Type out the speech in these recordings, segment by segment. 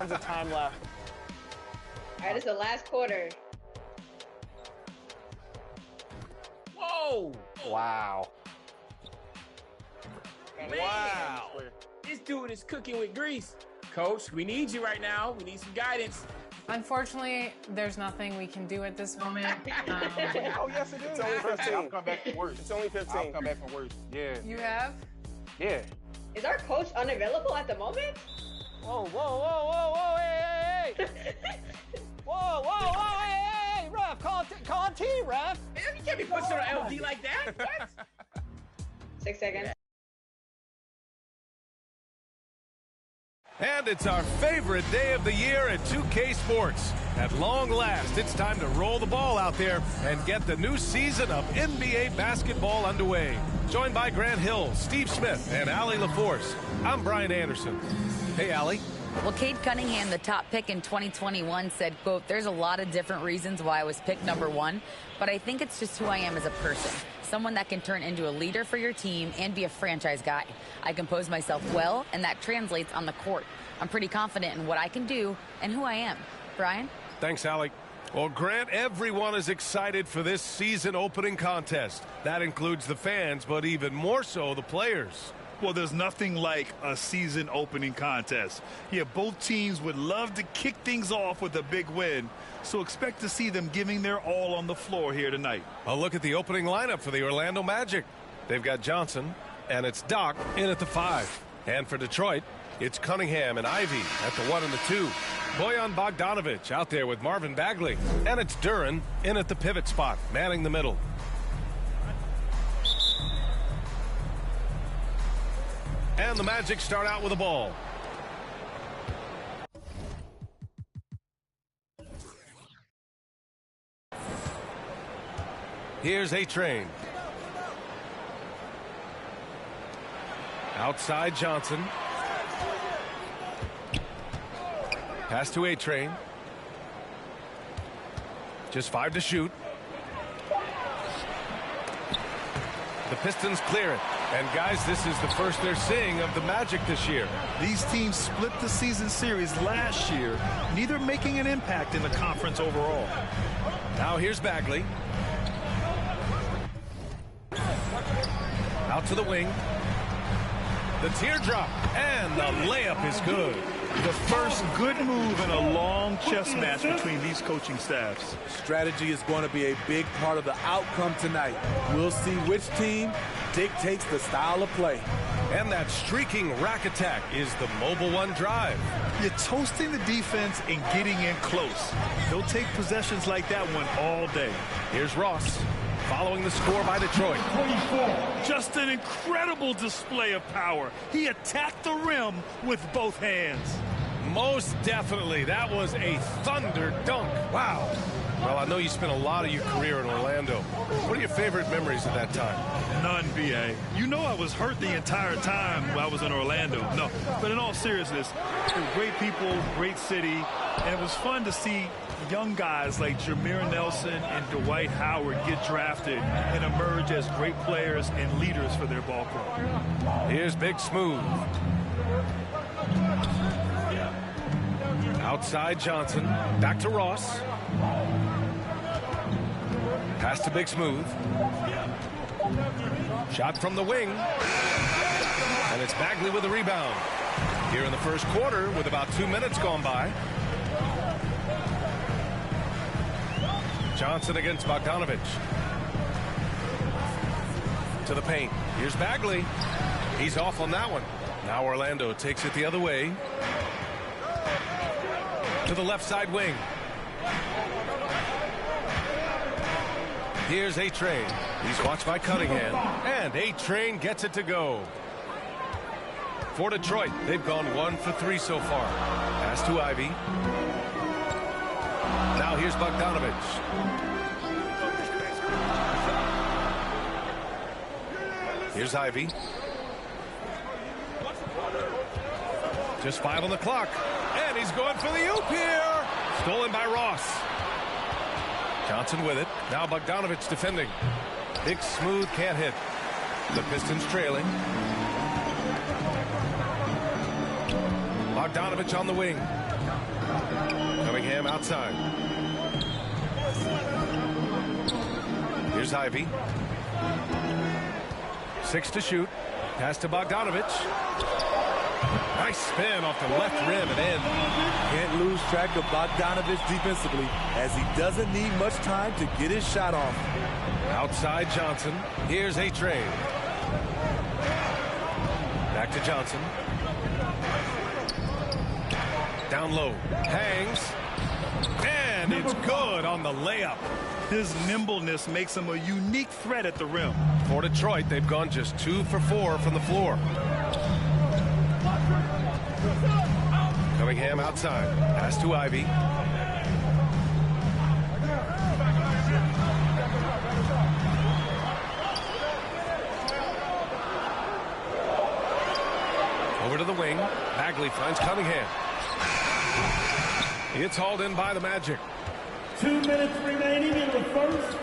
Tons of time left. All right, it's the last quarter. Whoa! Wow. Man. Wow. This dude is cooking with grease. Coach, we need you right now. We need some guidance. Unfortunately, there's nothing we can do at this moment. Oh, yes, it is. It's only 15. I'll come back for worse. It's only 15. I'll come back for worse. Yeah. You have? Yeah. Is our coach unavailable at the moment? Whoa, whoa, whoa, whoa, whoa, hey, hey, hey. Whoa, whoa, whoa, hey, hey, ref. Call a team, ref. Man, you can't be pushing on LD like that. What? 6 seconds. And it's our favorite day of the year at 2K Sports. At long last, it's time to roll the ball out there and get the new season of NBA basketball underway. Joined by Grant Hill, Steve Smith, and Allie LaForce. I'm Brian Anderson. Hey, Allie. Well, Cade Cunningham, the top pick in 2021, said, quote, "There's a lot of different reasons why I was picked number one, but I think it's just who I am as a person. Someone that can turn into a leader for your team and be a franchise guy. I compose myself well, and that translates on the court. I'm pretty confident in what I can do and who I am." Brian? Thanks, Allie. Well, Grant, everyone is excited for this season opening contest. That includes the fans, but even more so the players. Well, there's nothing like a season opening contest. Yeah, both teams would love to kick things off with a big win, so expect to see them giving their all on the floor here tonight. A look at the opening lineup for the Orlando Magic. They've got Johnson, and it's Doc in at the 5. And for Detroit, it's Cunningham and Ivy at the 1 and the 2. Bojan Bogdanovic out there with Marvin Bagley. And it's Duren in at the pivot spot, manning the middle. And the Magic start out with a ball. Here's A-Train. Outside Johnson. Pass to A-Train. Just 5 to shoot. The Pistons clear it. And guys, this is the first they're seeing of the Magic this year. These teams split the season series last year, neither making an impact in the conference overall. Now here's Bagley. Out to the wing. The teardrop, and the layup is good. The first good move in a long chess match between these coaching staffs. Strategy is going to be a big part of the outcome tonight. We'll see which team dictates the style of play. And that streaking rack attack is the Mobile One drive. You're toasting the defense and getting in close. They'll take possessions like that one all day. Here's Ross. Following the score by Detroit. Just an incredible display of power. He attacked the rim with both hands. Most definitely. That was a thunder dunk. Wow. Well, I know you spent a lot of your career in Orlando. What are your favorite memories of that time? None, B.A. You know I was hurt the entire time I was in Orlando. No, but in all seriousness, great people, great city, and it was fun to see young guys like Jameer Nelson and Dwight Howard get drafted and emerge as great players and leaders for their ball club. Here's Big Smooth. Outside Johnson. Back to Ross. Pass to Big Smooth. Shot from the wing. And it's Bagley with the rebound. Here in the first quarter with about 2 minutes gone by. Johnson against Bogdanovic. To the paint. Here's Bagley. He's off on that one. Now Orlando takes it the other way. To the left side wing. Here's A-Train. He's watched by Cunningham. And A-Train gets it to go. For Detroit, they've gone 1 for 3 so far. Pass to Ivy. Now here's Bogdanovic. Here's Ivy. Just 5 on the clock. And he's going for the oop here. Stolen by Ross. Johnson with it. Now Bogdanovic defending. Big Smooth can't hit. The Pistons trailing. Bogdanovic on the wing. Cunningham outside. Here's Ivy. 6 to shoot. Pass to Bogdanovich. Nice spin off the left rim and in. Can't lose track of Bogdanovich defensively, as he doesn't need much time to get his shot off. Outside Johnson. Here's A-Train. Back to Johnson. Down low. Hangs. And it's good on the layup. His nimbleness makes him a unique threat at the rim. For Detroit, they've gone just 2 for 4 from the floor. Cunningham outside. Pass to Ivy. Over to the wing. Bagley finds Cunningham. It's hauled in by the Magic. 2 minutes remaining in the first.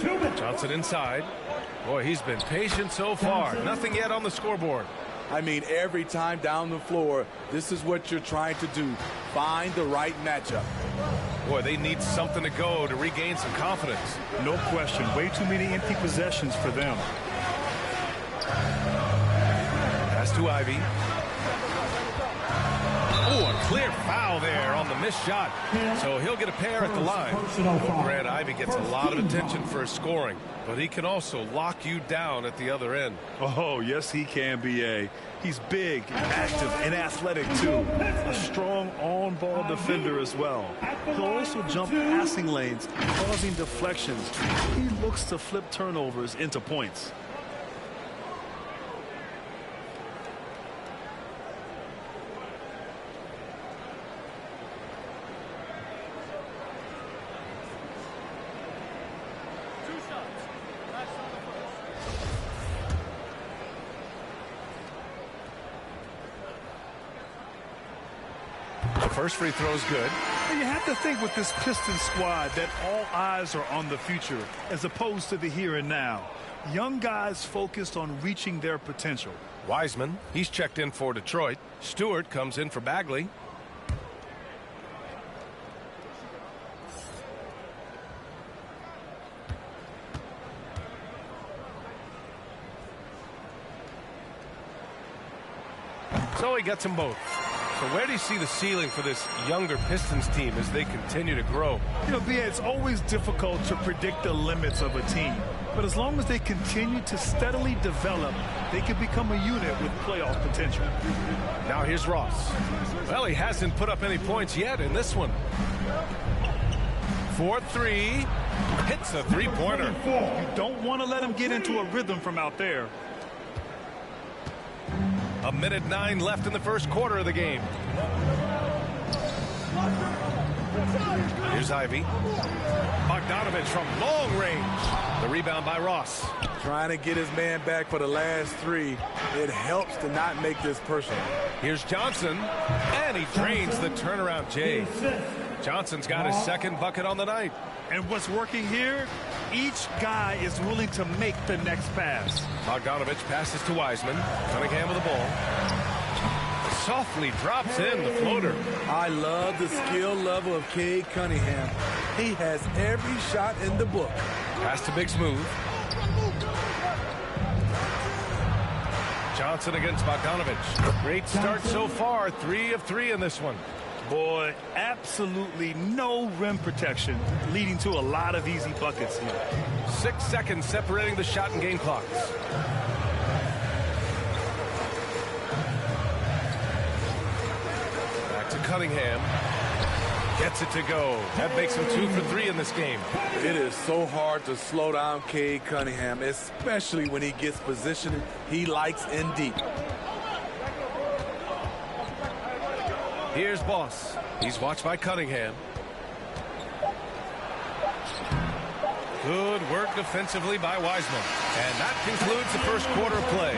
2 minutes. Johnson inside. Boy, he's been patient so far. Nothing yet on the scoreboard. I mean, every time down the floor, this is what you're trying to do. Find the right matchup. Boy, they need something to go to regain some confidence. No question. Way too many empty possessions for them. Pass to Ivy. Oh, a clear foul there on the missed shot. So he'll get a pair at the line. Grant Ivy gets a lot of attention for his scoring, but he can also lock you down at the other end. Oh, yes, he can, B.A. He's big, active, and athletic, too. A strong on-ball defender as well. He'll also jump passing lanes, causing deflections. He looks to flip turnovers into points. First free throw is good. And you have to think with this Pistons squad that all eyes are on the future as opposed to the here and now. Young guys focused on reaching their potential. Wiseman, he's checked in for Detroit. Stewart comes in for Bagley. So he gets them both. So where do you see the ceiling for this younger Pistons team as they continue to grow? You know, B.A., it's always difficult to predict the limits of a team. But as long as they continue to steadily develop, they can become a unit with playoff potential. Now here's Ross. Well, he hasn't put up any points yet in this one. 4-3. Hits a three-pointer. You don't want to let him get into a rhythm from out there. 1:09 left in the first quarter of the game. Here's Ivy. Bogdanovich from long range. The rebound by Ross. Trying to get his man back for the last 3. It helps to not make this personal. Here's Johnson, and he drains the turnaround J. Johnson's got his second bucket on the night. And what's working here? Each guy is willing to make the next pass. Bogdanovich passes to Wiseman. Cunningham with the ball. Softly drops in the floater. I love the skill level of Cade Cunningham. He has every shot in the book. Pass to Big Smooth. Johnson against Bogdanovich. Great start so far. 3 of 3 in this one. Boy, absolutely no rim protection, leading to a lot of easy buckets here. 6 seconds separating the shot and game clocks. Back to Cunningham. Gets it to go. That makes him 2 for 3 in this game. It is so hard to slow down Cade Cunningham, especially when he gets positioned he likes in deep. Here's Boss. He's watched by Cunningham. Good work defensively by Wiseman. And that concludes the first quarter of play.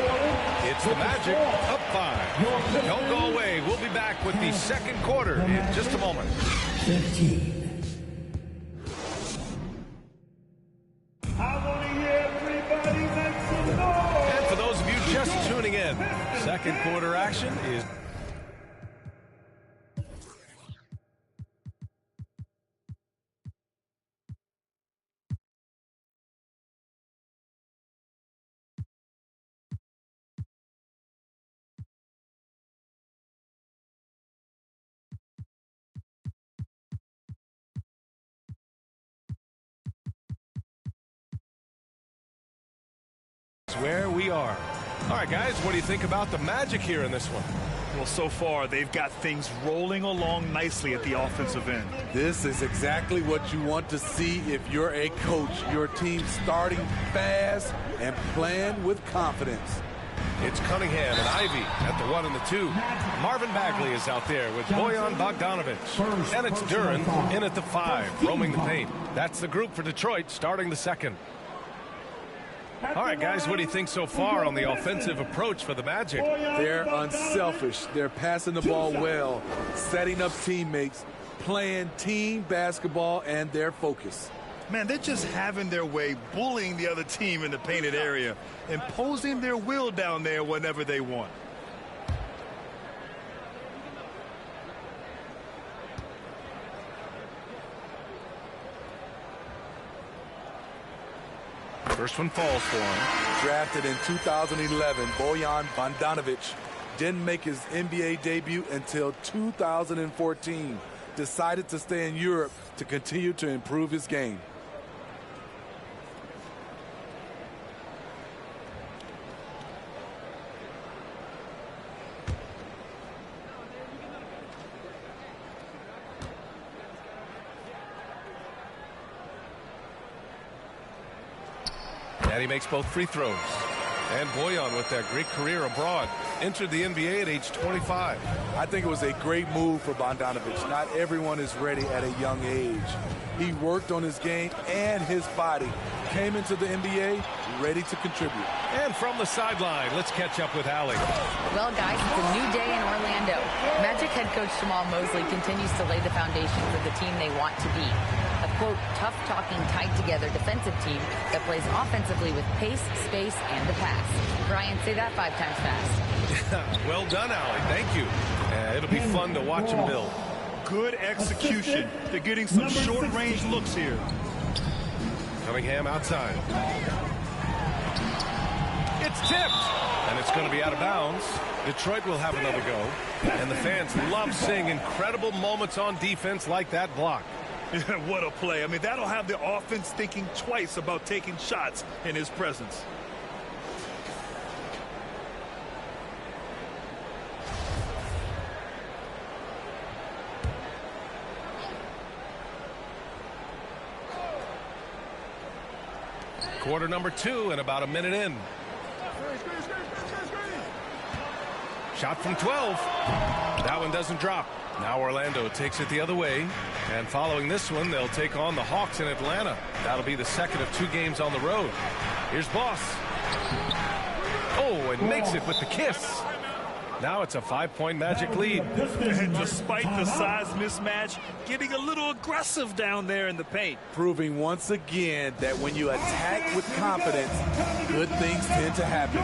It's the Magic up 5. Don't go away. We'll be back with the second quarter in just a moment. 15. I want to hear everybody make some noise. And for those of you just tuning in, second quarter action is where we are. All right, guys, what do you think about the Magic here in this one? Well, so far, they've got things rolling along nicely at the offensive end. This is exactly what you want to see if you're a coach. Your team starting fast and playing with confidence. It's Cunningham and Ivy at the 1 and the 2. Marvin Bagley is out there with Bojan Bogdanovic. And it's Duren in at the 5, roaming the paint. That's the group for Detroit starting the second. All right, guys, what do you think so far on the offensive approach for the Magic? They're unselfish. They're passing the ball well, setting up teammates, playing team basketball, and their focus. Man, they're just having their way, bullying the other team in the painted area, imposing their will down there whenever they want. First one falls for him. Drafted in 2011, Bojan Bogdanovic didn't make his NBA debut until 2014. Decided to stay in Europe to continue to improve his game. And he makes both free throws. And Bojan, with that great career abroad, entered the NBA at age 25. I think it was a great move for Bogdanovic. Not everyone is ready at a young age. He worked on his game and his body. Came into the NBA ready to contribute. And from the sideline, let's catch up with Allie. Well, guys, it's a new day in Orlando. Magic head coach Jamal Mosley continues to lay the foundation for the team they want to be. A, quote, tough-talking, tied-together defensive team that plays offensively with pace, space, and the pass. Brian, say that 5 times fast. Well done, Allie. Thank you. It'll be fun to watch him build. Good execution. They're getting some short-range looks here. Cunningham outside. It's tipped. And it's going to be out of bounds. Detroit will have another go. And the fans love seeing incredible moments on defense like that block. What a play. I mean, that'll have the offense thinking twice about taking shots in his presence. Quarter number 2 and about a minute in. Shot from 12. That one doesn't drop. Now Orlando takes it the other way. And following this one, they'll take on the Hawks in Atlanta. That'll be the second of 2 games on the road. Here's Boss. Oh, and makes it with the kiss. Now it's a 5-point Magic lead. And despite the size mismatch, getting a little aggressive down there in the paint. Proving once again that when you attack with confidence, good things tend to happen.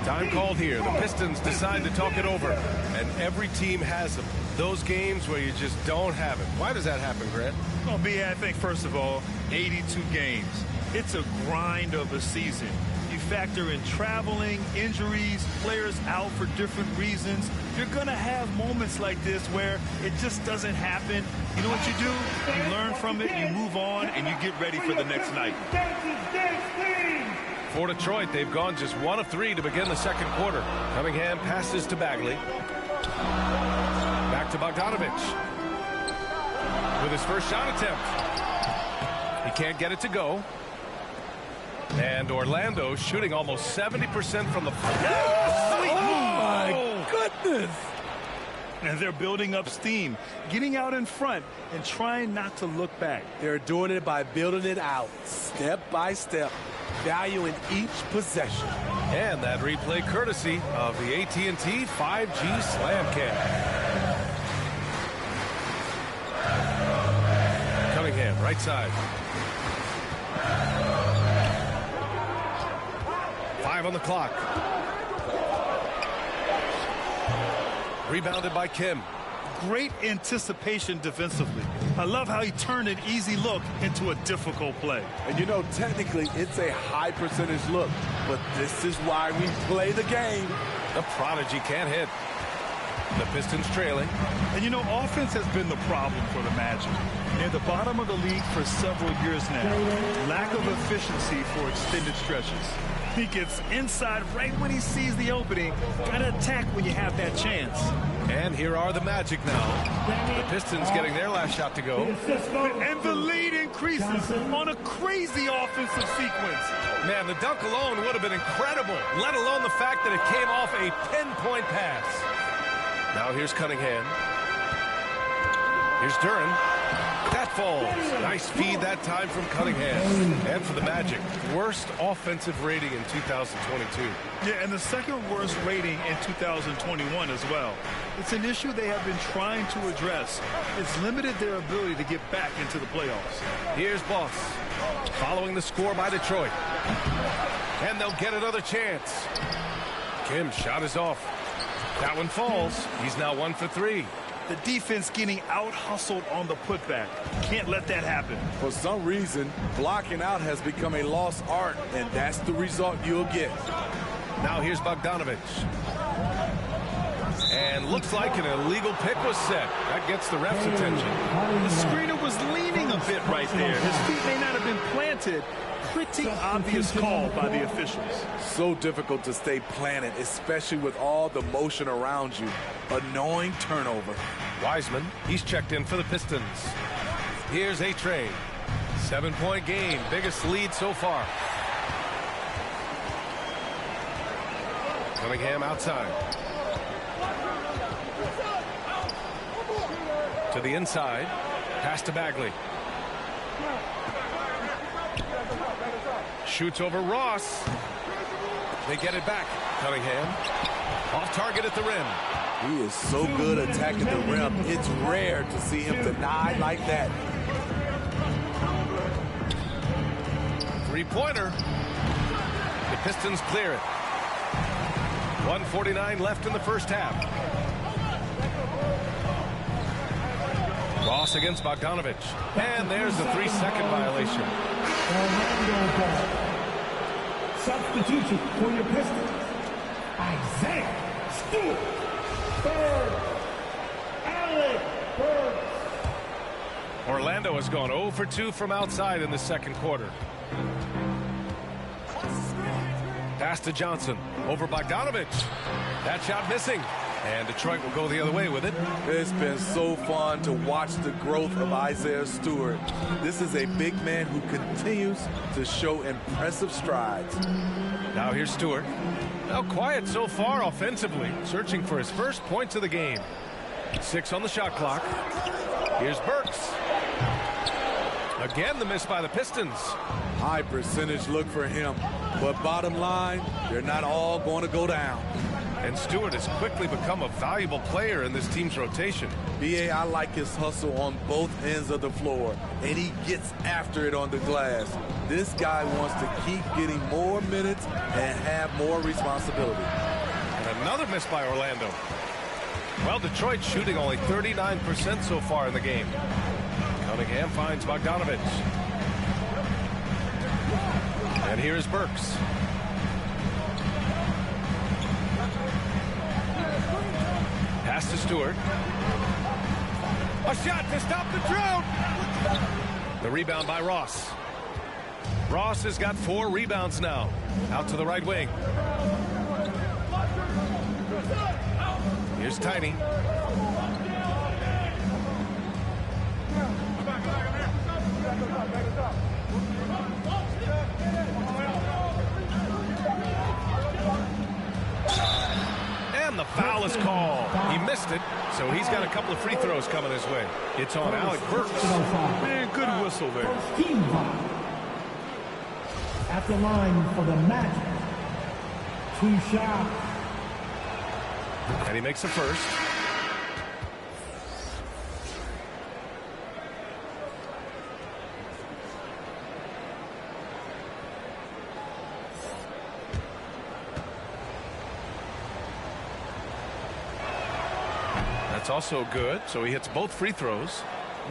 Time called here. The Pistons decide to talk it over. And every team has them. Those games where you just don't have it. Why does that happen, Grant? Well, B, I think, first of all, 82 games. It's a grind of a season. You factor in traveling, injuries, players out for different reasons. You're going to have moments like this where it just doesn't happen. You know what you do? You learn from it, you move on, and you get ready for the next night. For Detroit, they've gone just 1 of 3 to begin the second quarter. Cunningham passes to Bagley. Back to Bogdanovic. With his first shot attempt. He can't get it to go. And Orlando shooting almost 70% from the floor. Oh, my goodness. And they're building up steam, getting out in front and trying not to look back. They're doing it by building it out step by step, valuing each possession. And that replay courtesy of the AT&T 5G Slam Cam. Cunningham, right side. 5 on the clock. Rebounded by Kim. Great anticipation defensively. I love how he turned an easy look into a difficult play. And you know, technically, it's a high percentage look, but this is why we play the game. The prodigy can't hit. The Pistons trailing. And you know, offense has been the problem for the Magic. Near the bottom of the league for several years now. Lack of efficiency for extended stretches. He gets inside right when he sees the opening. Gotta attack when you have that chance. And here are the Magic now. The Pistons getting their last shot to go. And the lead increases on a crazy offensive sequence. Man, the dunk alone would have been incredible, let alone the fact that it came off a pinpoint pass. Now here's Cunningham. Here's Duren. That falls. Nice feed that time from Cunningham. And for the Magic, worst offensive rating in 2022. Yeah, and the second worst rating in 2021 as well. It's an issue they have been trying to address. It's limited their ability to get back into the playoffs. Here's Boss, following the score by Detroit. And they'll get another chance. Kim's shot is off. That one falls. He's now 1 for 3. The defense getting out-hustled on the putback. Can't let that happen. For some reason, blocking out has become a lost art, and that's the result you'll get. Now here's Bogdanovic. And looks like an illegal pick was set. That gets the ref's attention. The screener was leaning a bit right there. His feet may not have been planted. Pretty obvious call by the officials. So difficult to stay planted, especially with all the motion around you. Annoying turnover. Wiseman, he's checked in for the Pistons. Here's A-Train. 7-point game, biggest lead so far. Cunningham outside. To the inside. Pass to Bagley. Shoots over Ross. They get it back. Cunningham. Off target at the rim. He is so good attacking the rim. It's rare to see him denied like that. Three-pointer. The Pistons clear it. 1:49 left in the first half. Ross against Bogdanovic. And there's the 3-second violation. Orlando ball. Substitution for your Pistons. Isaiah Stewart. Third. Alec Burks. Orlando has gone 0 for 2 from outside in the second quarter. Pass to Johnson. Over Bogdanovic. That shot missing. And Detroit will go the other way with it. It's been so fun to watch the growth of Isaiah Stewart. This is a big man who continues to show impressive strides. Now here's Stewart. Now quiet so far offensively, searching for his first points of the game. 6 on the shot clock. Here's Burks. Again, the miss by the Pistons. High percentage look for him. But bottom line, they're not all going to go down. And Stewart has quickly become a valuable player in this team's rotation. B.A., I like his hustle on both ends of the floor, and he gets after it on the glass. This guy wants to keep getting more minutes and have more responsibility. And another miss by Orlando. Well, Detroit's shooting only 39% so far in the game. Cunningham finds Bogdanovic. And here is Burks. Pass to Stewart. A shot to stop the drought. The rebound by Ross. Ross has got 4 rebounds now. Out to the right wing. Here's Tiny. And the foul is called. He missed it, so he's got a couple of free throws coming his way. It's on Alec Burks. Man, good whistle there. Team foul. At the line for the Magic. 2 shots. And he makes the first. That's also good, so he hits both free throws.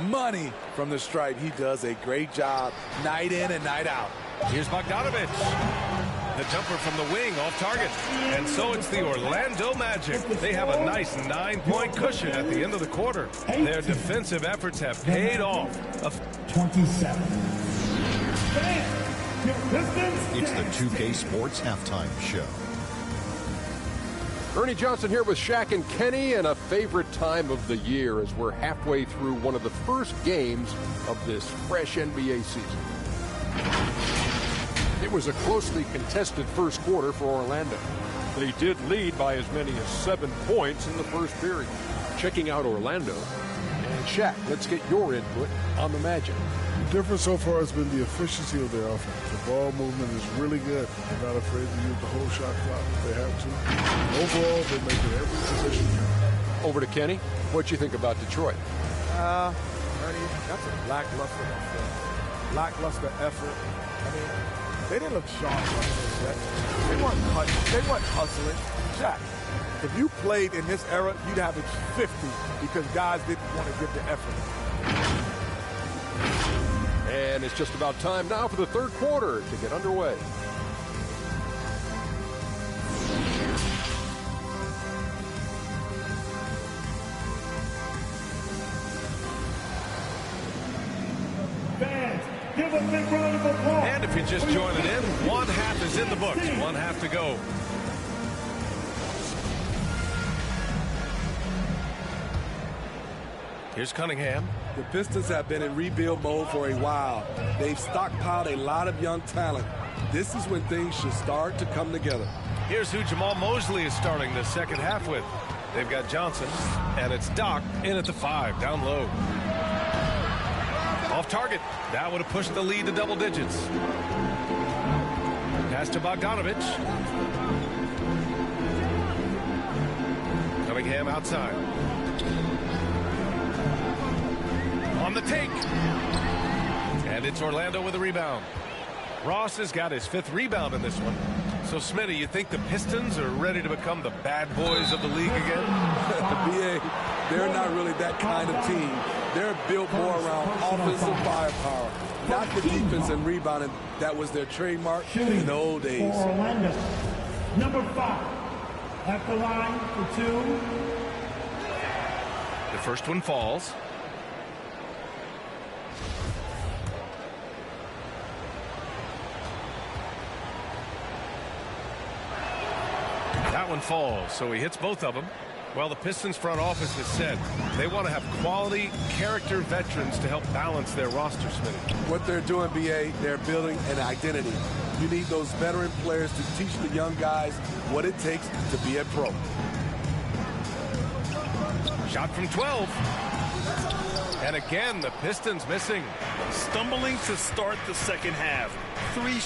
Money from the stripe. He does a great job night in and night out. Here's Bogdanovic. The jumper from the wing off target. And so it's the Orlando Magic. They have a nice 9-point cushion at the end of the quarter. Their defensive efforts have paid off. 27. It's the 2K Sports Halftime Show. Ernie Johnson here with Shaq and Kenny, and a favorite time of the year as we're halfway through one of the first games of this fresh NBA season. It was a closely contested first quarter for Orlando. They did lead by as many as 7 points in the first period. Checking out Orlando. And Shaq, let's get your input on the Magic. The difference so far has been the efficiency of their offense. The ball movement is really good. They're not afraid to use the whole shot clock if they have to. Overall, they make it every position count. Over to Kenny. What you think about Detroit? Ernie, that's a lackluster effort. Lackluster effort. I mean, they didn't look sharp running this set. They weren't hustling. Shaq, if you played in this era, you'd average 50 because guys didn't want to give the effort. And it's just about time now for the third quarter to get underway. Fans, give a big round of applause. And if you're just joining in, one half is in the books. One half to go. Here's Cunningham. The Pistons have been in rebuild mode for a while. They've stockpiled a lot of young talent. This is when things should start to come together. Here's who Jamal Mosley is starting the second half with. They've got Johnson, and it's Doc in at the 5, down low. Off target. That would have pushed the lead to double digits. Pass to Bogdanovic. Cunningham outside. On the take. And it's Orlando with a rebound. Ross has got his 5th rebound in this one. So, Smitty, you think the Pistons are ready to become the bad boys of the league again? BA, they're not really that kind of team. They're built more around offensive firepower, not the defense and rebounding. That was their trademark in the old days. For Orlando, number 5, at the line for 2. The first one falls. That one falls, so he hits both of them. Well, the Pistons front office has said they want to have quality character veterans to help balance their roster, Smitty. What they're doing, BA, they're building an identity. You need those veteran players to teach the young guys what it takes to be a pro. Shot from 12. And again, the Pistons missing. Stumbling to start the second half. 3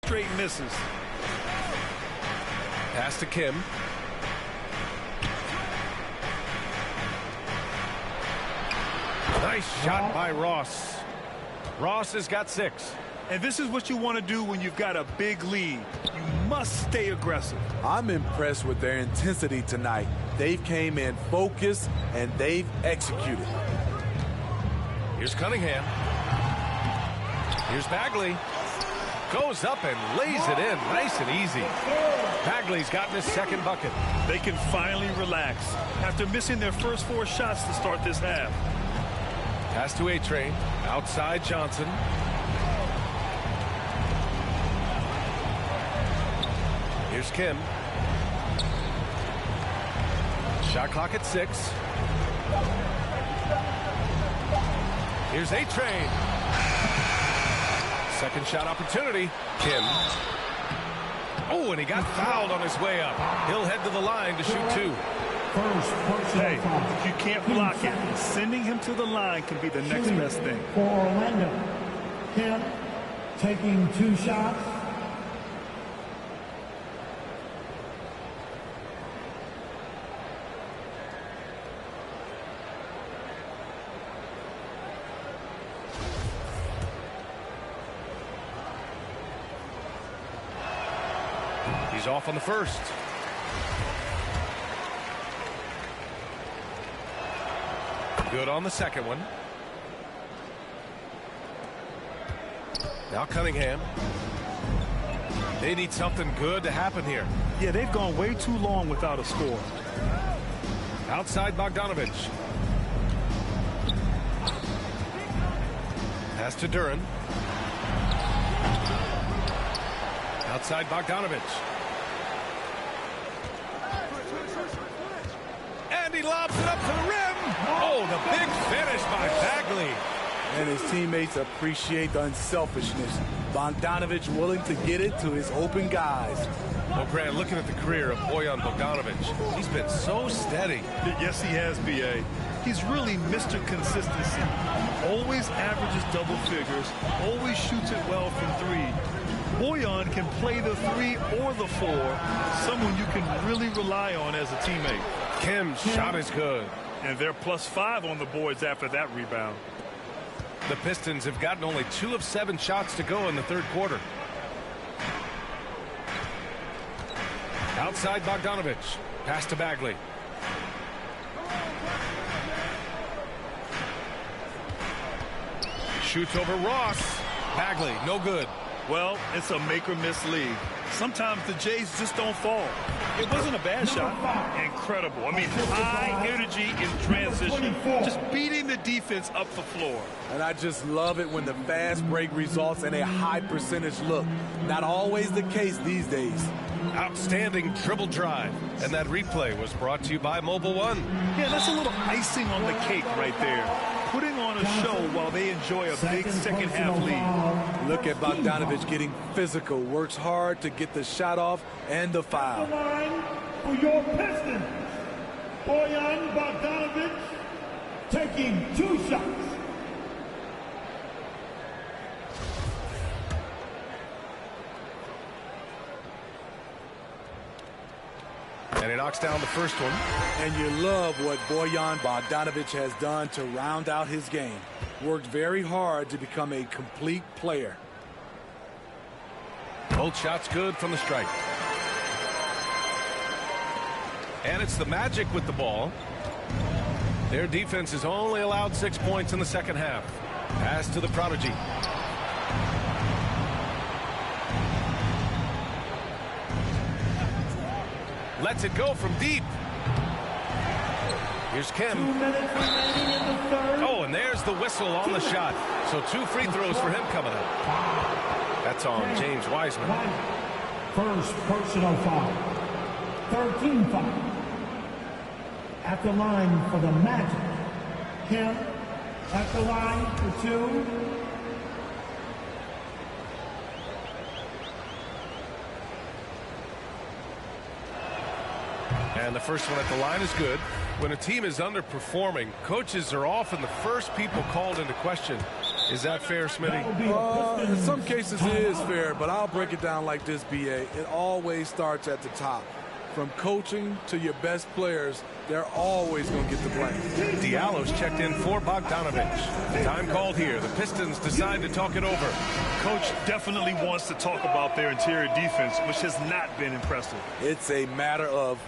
straight misses. Pass to Kim. Nice shot by Ross. Ross has got 6. And this is what you want to do when you've got a big lead. You must stay aggressive. I'm impressed with their intensity tonight. They came in focused and they've executed. Here's Cunningham. Here's Bagley. Goes up and lays it in nice and easy. Bagley's gotten his second bucket. They can finally relax after missing their first 4 shots to start this half. Pass to A-Train. Outside Johnson. Here's Kim. Shot clock at 6. Here's A-Train. Second shot opportunity. Kim. Oh, and he got fouled on his way up. He'll head to the line to shoot 2. Hey, if you can't block it, sending him to the line can be the next best thing. For Orlando, Kim taking 2 shots. He's off on the first. Good on the second one. Now Cunningham. They need something good to happen here. Yeah, they've gone way too long without a score. Outside Bogdanovich. Pass to Duren. Outside Bogdanovich. And he lobs it up to the rim. Oh, the big finish by Bagley. And his teammates appreciate the unselfishness. Bogdanovich willing to get it to his open guys. Well, Grant, looking at the career of Bojan Bogdanovich, he's been so steady. Yes, he has, B.A. He's really Mr. Consistency. Always averages double figures, always shoots it well from three. Bojan can play the 3 or the 4, someone you can really rely on as a teammate. Kim's shot is good. And they're +5 on the boards after that rebound. The Pistons have gotten only 2 of 7 shots to go in the third quarter. Outside Bogdanovich. Pass to Bagley. Shoots over Ross. Bagley, no good. Well, it's a make-or-miss league. Sometimes the Jays just don't fall. It wasn't a bad shot. Incredible. I mean, high energy in transition. Just beating the defense up the floor. And I just love it when the fast break results in a high percentage look. Not always the case these days. Outstanding dribble drive. And that replay was brought to you by Mobile One. Yeah, that's a little icing on the cake right there. Putting on a show while they enjoy a big second half lead. Look at Bogdanovich getting physical. Works hard to get the shot off and the foul. The line for your Pistons. Bojan Bogdanovich taking 2 shots. And he knocks down the first one. And you love what Bojan Bogdanovich has done to round out his game. Worked very hard to become a complete player. Both shots good from the stripe. And it's the Magic with the ball. Their defense has only allowed 6 points in the second half. Pass to the prodigy. Lets it go from deep. Here's Kim. 2 minutes remaining in the third. Oh, and there's the whistle on the shot. So 2 free throws for him coming up. That's on James Wiseman. First personal foul. 13 foul. At the line for the Magic. Kim at the line for 2. And the first one at the line is good. When a team is underperforming, coaches are often the first people called into question. Is that fair, Smitty? In some cases it is fair, but I'll break it down like this, B.A. It always starts at the top. From coaching to your best players, they're always going to get the blame. Diallo's checked in for Bogdanovich. Time called here. The Pistons decide to talk it over. Coach definitely wants to talk about their interior defense, which has not been impressive. It's a matter of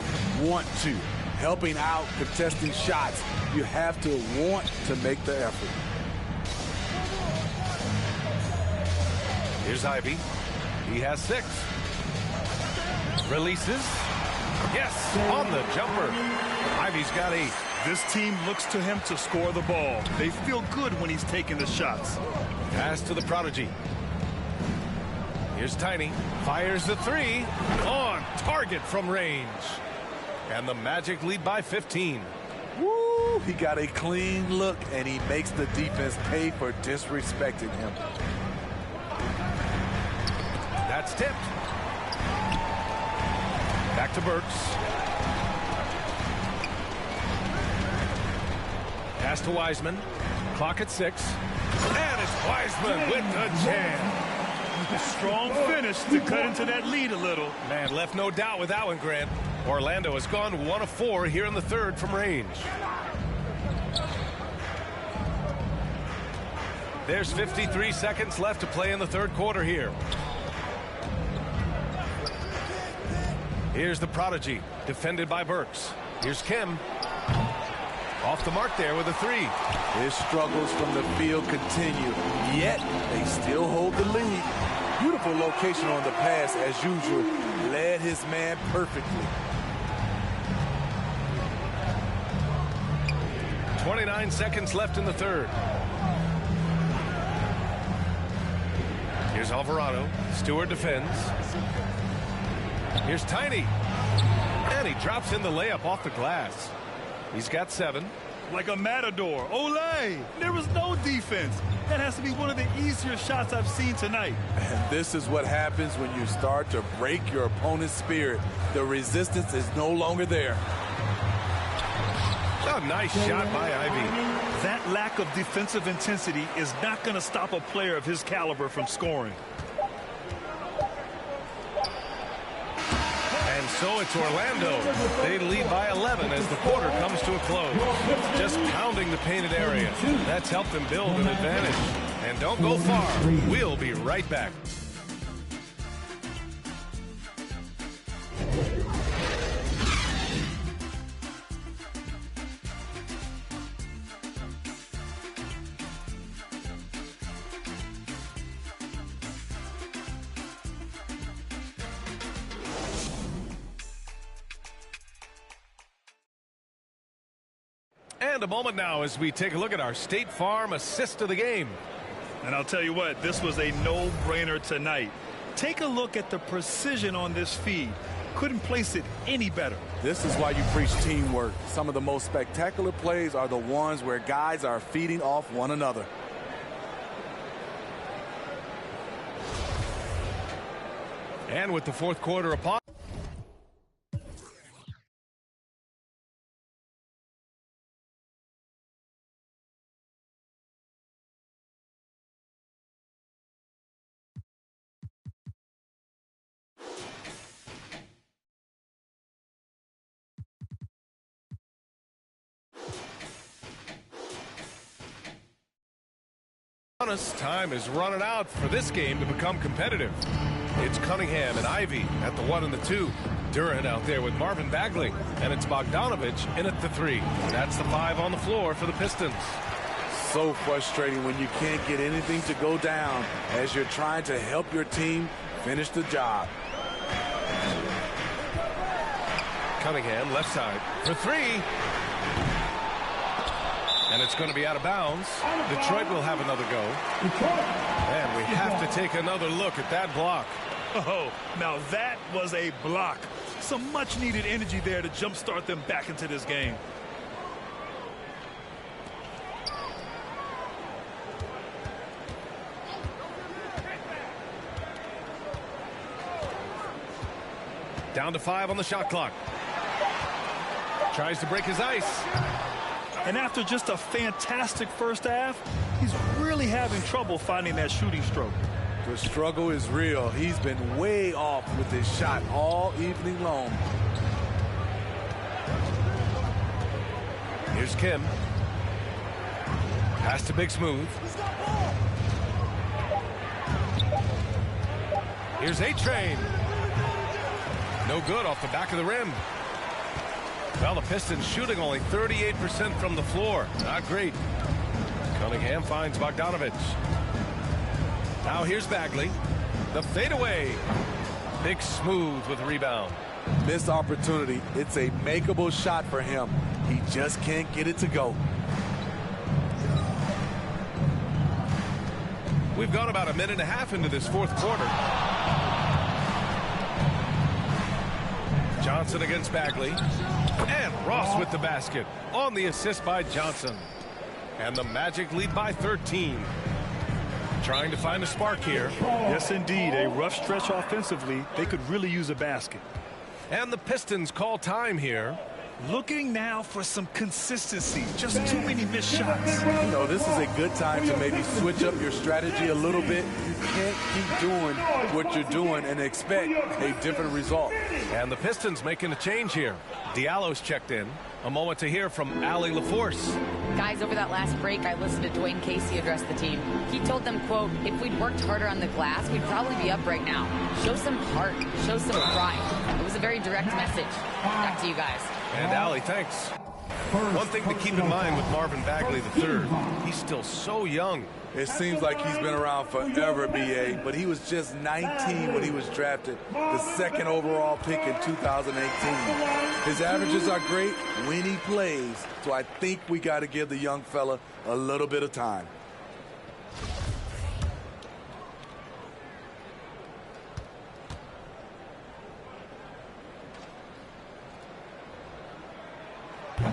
want to. Helping out, contesting shots. You have to want to make the effort. Here's Ivy. He has 6. Releases. Yes, on the jumper. Ivy's got 8. This team looks to him to score the ball. They feel good when he's taking the shots. Pass to the prodigy. Here's Tiny. Fires the 3. On target from range. And the Magic lead by 15. Woo! He got a clean look, and he makes the defense pay for disrespecting him. That's tipped. Back to Burks. Pass to Wiseman. Clock at 6. And it's Wiseman with the jam. A strong finish to cut into that lead a little. Man, left no doubt with that one, Grant. Orlando has gone 1 of 4 here in the third from range. There's 53 seconds left to play in the third quarter here. Here's the prodigy, defended by Burks. Here's Kim. Off the mark there with a three. His struggles from the field continue, yet they still hold the lead. Beautiful location on the pass as usual. Led his man perfectly. 29 seconds left in the third. Here's Alvarado. Stewart defends. Here's Tiny. And he drops in the layup off the glass. He's got 7. Like a matador. Olay! There was no defense. That has to be one of the easier shots I've seen tonight. And this is what happens when you start to break your opponent's spirit. The resistance is no longer there. A nice shot by Ivy. That lack of defensive intensity is not going to stop a player of his caliber from scoring. And so it's Orlando. They lead by 11 as the quarter comes to a close. Just pounding the painted area. That's helped them build an advantage. And don't go far. We'll be right back. And a moment now as we take a look at our State Farm assist of the game. And I'll tell you what, this was a no-brainer tonight. Take a look at the precision on this feed. Couldn't place it any better. This is why you preach teamwork. Some of the most spectacular plays are the ones where guys are feeding off one another. And with the fourth quarter upon. Time is running out for this game to become competitive. It's Cunningham and Ivy at the 1 and the 2. Duran out there with Marvin Bagley, and it's Bogdanovich in at the 3. That's the 5 on the floor for the Pistons. So frustrating when you can't get anything to go down as you're trying to help your team finish the job. Cunningham left side for 3. And it's going to be out of bounds. Detroit will have another go. And we have to take another look at that block. Oh, now that was a block. Some much-needed energy there to jumpstart them back into this game. Down to 5 on the shot clock. Tries to break his ice. And after just a fantastic first half, he's really having trouble finding that shooting stroke. The struggle is real. He's been way off with his shot all evening long. Here's Kim. Pass to Big Smooth. Here's A-Train. No good off the back of the rim. Well, the Pistons shooting only 38% from the floor. Not great. Cunningham finds Bogdanovich. Now here's Bagley. The fadeaway. Big Smooth with a rebound. Missed opportunity. It's a makeable shot for him. He just can't get it to go. We've gone about a minute and a half into this fourth quarter. Johnson against Bagley. And Ross with the basket on the assist by Johnson. And the Magic lead by 13. Trying to find a spark here. Yes, indeed. A rough stretch offensively. They could really use a basket. And the Pistons call time here. Looking now for some consistency. Just too many missed shots. You know, this is a good time to maybe switch up your strategy a little bit. You can't keep doing what you're doing and expect a different result. And the Pistons making a change here. Diallo's checked in. A moment to hear from Allie LaForce. Guys, over that last break, I listened to Dwayne Casey address the team. He told them, quote, if we'd worked harder on the glass, we'd probably be up right now. Show some heart. Show some pride. It was a very direct message. Back to you guys. And Allie, thanks. One thing to keep in mind with Marvin Bagley III, he's still so young. It seems like he's been around forever, B.A., but he was just 19 when he was drafted, the 2nd overall pick in 2018. His averages are great when he plays, so I think we got to give the young fella a little bit of time.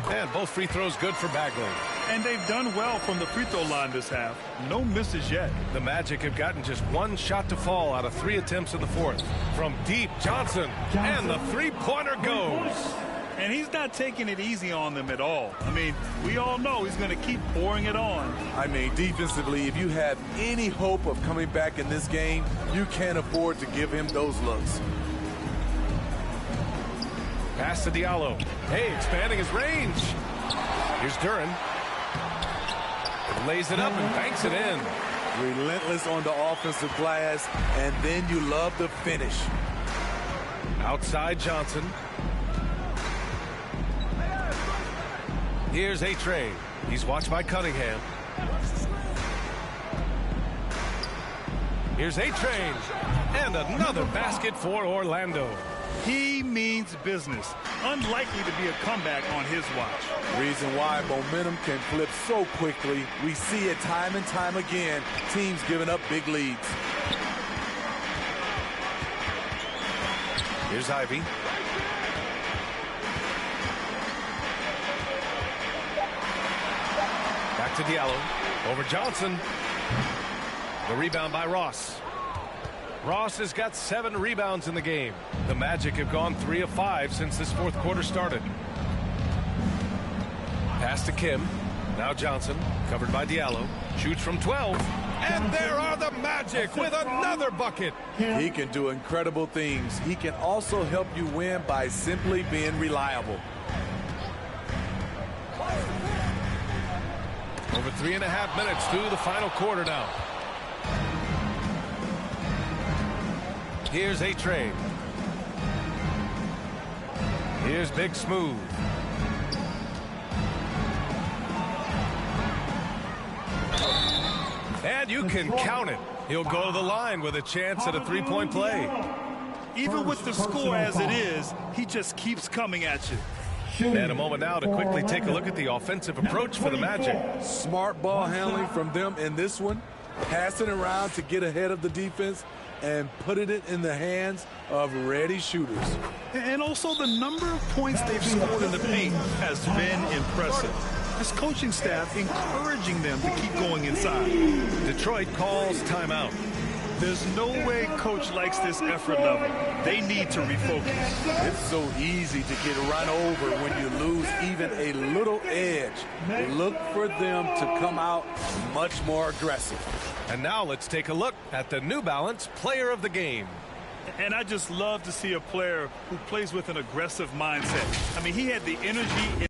And both free throws good for Bagley. And they've done well from the free throw line this half. No misses yet. The Magic have gotten just 1 shot to fall out of 3 attempts in the 4th. From deep, Johnson, and the three-pointer goes. And he's not taking it easy on them at all. I mean, we all know he's going to keep pouring it on. I mean, defensively, if you have any hope of coming back in this game, you can't afford to give him those looks. Pass to Diallo. Hey, expanding his range. Here's Duren. Lays it up and banks it in. Relentless on the offensive glass, and then you love the finish. Outside Johnson. Here's A-Train. He's watched by Cunningham. Here's A-Train. And another basket for Orlando. He means business. Unlikely to be a comeback on his watch. Reason why momentum can flip so quickly. We see it time and time again. Teams giving up big leads. Here's Ivy. Back to Diallo. Over Johnson. The rebound by Ross. Ross has got 7 rebounds in the game. The Magic have gone 3 of 5 since this 4th quarter started. Pass to Kim. Now Johnson, covered by Diallo. Shoots from 12. And there are the Magic with another bucket. He can do incredible things. He can also help you win by simply being reliable. Over 3.5 minutes through the final quarter now. Here's A-Train. Here's Big Smooth. And you can count it. He'll go to the line with a chance at a 3-point play. Even with the score as it is, he just keeps coming at you. And a moment now to quickly take a look at the offensive approach for the Magic. Smart ball handling from them in this one. Passing around to get ahead of the defense and putting it in the hands of ready shooters. And also the number of points they've scored in the paint has been impressive. This coaching staff encouraging them to keep going inside. Detroit calls timeout. There's no way coach likes this effort level. They need to refocus. It's so easy to get run over when you lose even a little edge. Look for them to come out much more aggressive. And now let's take a look at the New Balance Player of the Game. And I just love to see a player who plays with an aggressive mindset. I mean, he had the energy.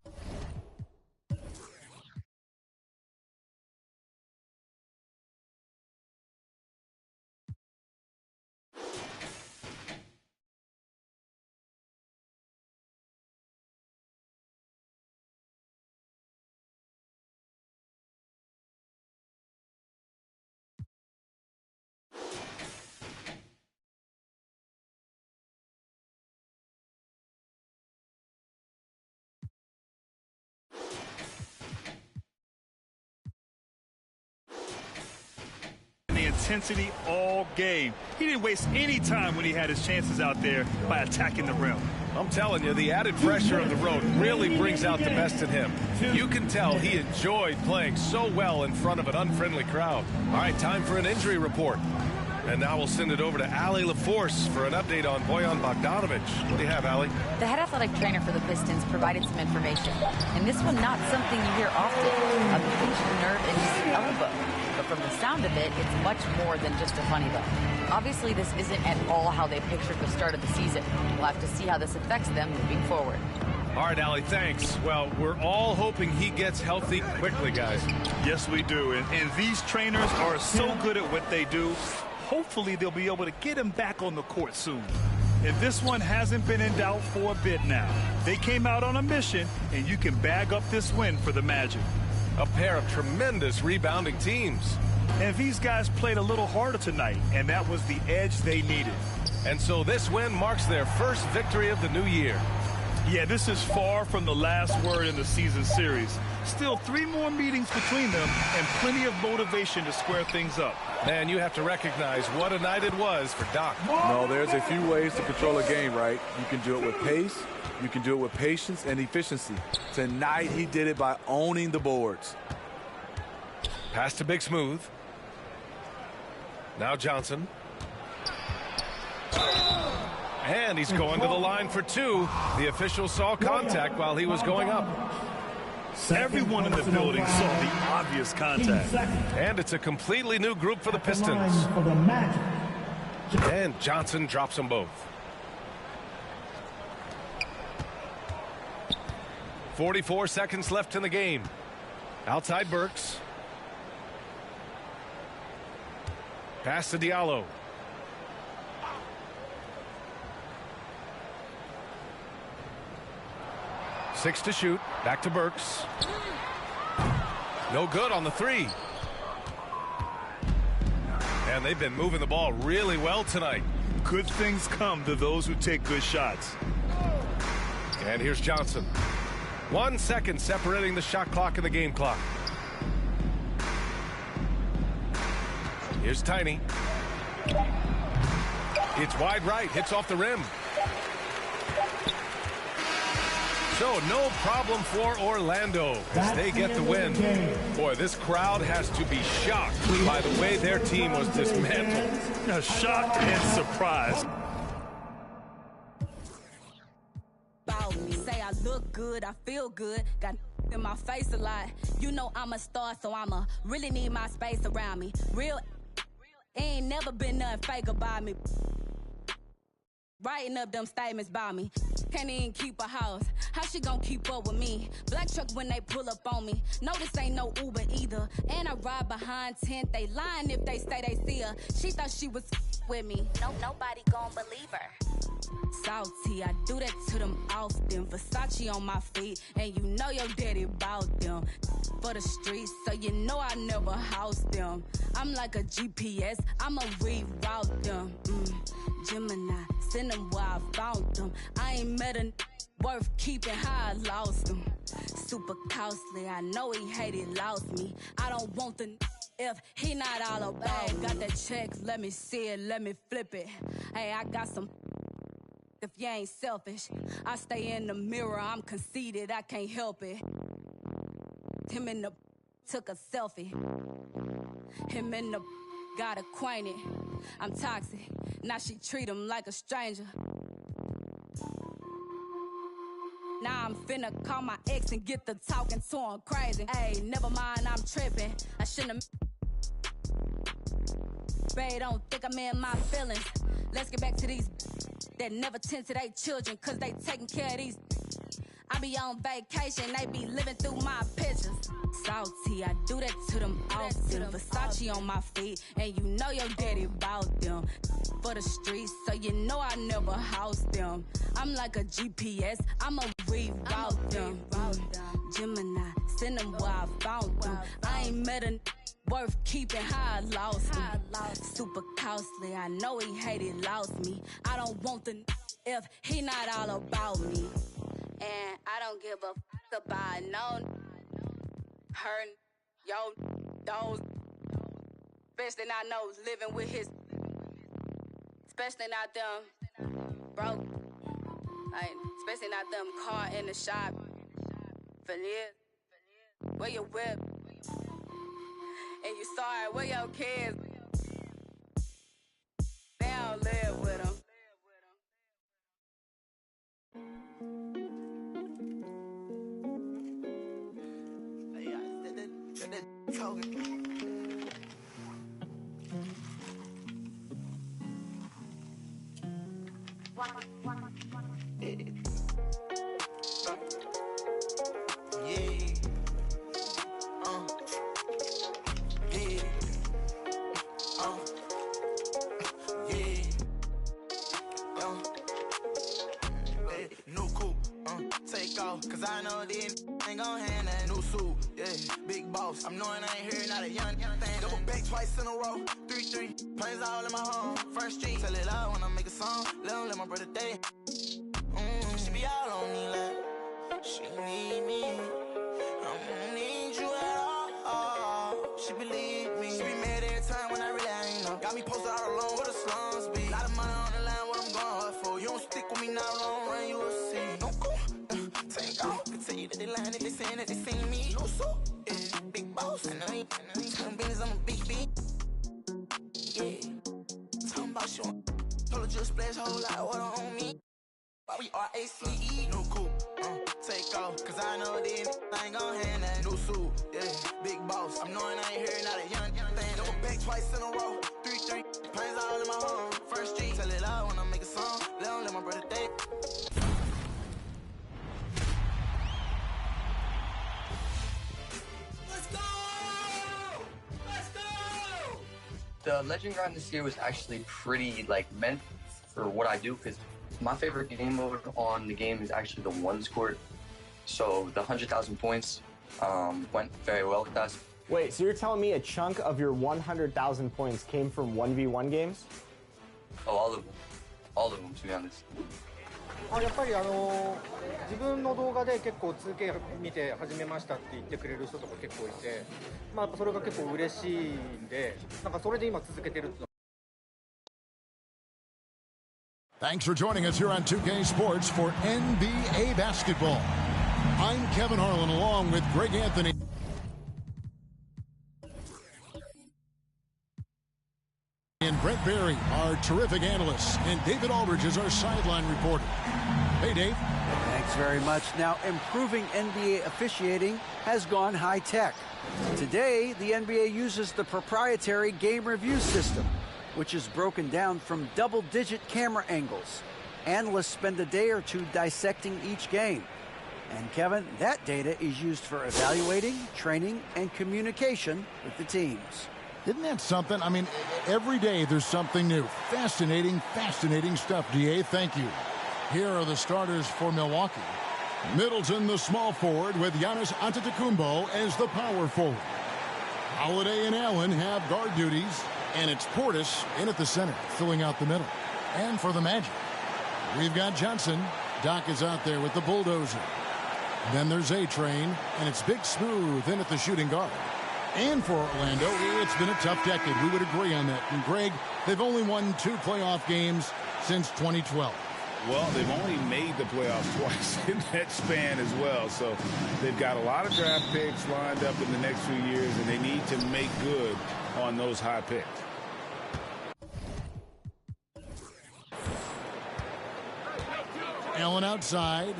Intensity all game. He didn't waste any time when he had his chances out there by attacking the rim. I'm telling you, the added pressure of the road really brings out the best in him. You can tell he enjoyed playing so well in front of an unfriendly crowd. All right, time for an injury report. And now we'll send it over to Allie LaForce for an update on Bojan Bogdanovic. What do you have, Allie? The head athletic trainer for the Pistons provided some information. And this one, not something you hear often. A pinched nerve in his elbow. But from the sound of it, it's much more than just a funny bone. Obviously, this isn't at all how they pictured the start of the season. We'll have to see how this affects them moving forward. All right, Allie, thanks. Well, we're all hoping he gets healthy quickly, guys. Yes, we do. And these trainers are so good at what they do. Hopefully, they'll be able to get him back on the court soon. And this one hasn't been in doubt for a bit now. They came out on a mission, and you can bag up this win for the Magic. A pair of tremendous rebounding teams. And these guys played a little harder tonight, and that was the edge they needed. And so this win marks their first victory of the new year. Yeah, this is far from the last word in the season series. Still 3 more meetings between them and plenty of motivation to square things up. And you have to recognize what a night it was for Doc. No, there's a few ways to control a game, right? You can do it with pace, you can do it with patience and efficiency. Tonight, he did it by owning the boards. Pass to Big Smooth. Now Johnson. And he's going to the line for 2. The official saw contact while he was going up. Everyone in the building saw the obvious contact. And it's a completely new group for the Pistons. And Johnson drops them both. 44 seconds left in the game. Outside Burks. Pass to Diallo. Six to shoot. Back to Burks. No good on the 3. And they've been moving the ball really well tonight. Good things come to those who take good shots. And here's Johnson. 1 second separating the shot clock and the game clock. Here's Tiny. It's wide right. Hits off the rim. So no problem for Orlando as they get the win. Boy, this crowd has to be shocked by the way their team was dismantled. Shocked and surprised. Say I look good, I feel good, got in my face a lot. You know I'm a star, so I'ma really need my space around me. Real ain't never been nothing fake about me. Writing up them statements about me. Can't even keep a house. How she gon' keep up with me? Black truck when they pull up on me. No, this ain't no Uber either. And I ride behind tent. They lying if they say they see her. She thought she was with me. No, nobody gon' believe her. Salty, I do that to them often. Versace on my feet, and you know your daddy bout them. For the streets, so you know I never house them. I'm like a GPS, I'ma reroute them. Gemini, send them where I found them. I ain't met a worth keeping how I lost them. Super costly, I know he hated, lost me. I don't want the if he not all about me. Got that check, let me see it, let me flip it. Hey, I got some if you ain't selfish. I stay in the mirror, I'm conceited, I can't help it. Him and the took a selfie. Him and the got acquainted. I'm toxic, now she treat him like a stranger. Now I'm finna call my ex and get the talking to him crazy. Hey, never mind, I'm tripping. I shouldn't Babe, don't think I'm in my feelings. Let's get back to these that never tend to their children, cause they taking care of these. I be on vacation, they be living through my pictures. Salty, I do that to them often. Versace on my feet, and you know your daddy bout them. For the streets, so you know I never house them. I'm like a GPS, I'ma reroute them. Gemini, send them where I found them. I ain't met a worth keeping how I lost them. Super costly, I know he hated, lost me. I don't want the if he not all about me. And I don't give a fuck about no her, yo, those. Especially not those living with his. Especially not them broke. Like, especially not them caught in the shop. For years. Where your whip? And you sorry, where your kids? They don't live with them. take off, cause I know this ain't gon' hand that new suit, yeah, big boss. I'm knowing I ain't here, not a young thing. Double back twice in a row, 3-3, planes all in my home, First Street. Tell it loud when I make a song, let my brother day. She be all on me like, she need me, I don't need you at all. She believe me, she be mad every time when I really ain't know. Got me posted out alone where the slums be. Lot of money on the line, what I'm going hard for. You don't stick with me now, long run, you will see. Don't go, take off. Can tell you that they lying, that they saying that they seen me. No so, yeah, big boss. And I ain't telling business, I'm a big B. Yeah, talking about you. Told her just splash whole lot of water on me. Why we RACE, no coupe, take off, cause I know this ain't gon' hand that new suit, yeah, big boss. I'm knowing I ain't here, not a young thing. Double back twice in a row, 3-3, planes all in my home, First Street. Tell it loud when I make a song, let my brother day. Let's go! Let's go! The Legend Grind this year was actually pretty, meant for what I do, because my favorite game mode on the game is actually the ones court. So the 100,000 points went very well with us. Wait, so you're telling me a chunk of your 100,000 points came from 1v1 games? Oh, all of them. All of them, to be honest. やっぱり自分の動画で結構続け見て始めましたって言ってくれる人とか結構いて、それが結構嬉しいんで、なんかそれで今続けてるって。Thanks for joining us here on 2K Sports for NBA Basketball. I'm Kevin Harlan along with Greg Anthony. And Brent Berry, our terrific analyst, and David Aldridge is our sideline reporter. Hey, Dave. Thanks very much. Now, improving NBA officiating has gone high-tech. Today, the NBA uses the proprietary game review system, which is broken down from double-digit camera angles. Analysts spend a day or two dissecting each game. And, Kevin, that data is used for evaluating, training, and communication with the teams. Isn't that something? I mean, every day there's something new. Fascinating, fascinating stuff, DA. Thank you. Here are the starters for Milwaukee. Middleton, the small forward, with Giannis Antetokounmpo as the power forward. Holiday and Allen have guard duties. And it's Portis in at the center, filling out the middle. And for the Magic, we've got Johnson. Doc is out there with the bulldozer. Then there's A-Train, and it's Big Smooth in at the shooting guard. And for Orlando, it's been a tough decade. We would agree on that. And Greg, they've only won 2 playoff games since 2012. Well, they've only made the playoffs twice in that span as well. So they've got a lot of draft picks lined up in the next few years, and they need to make good on those high picks. Allen outside.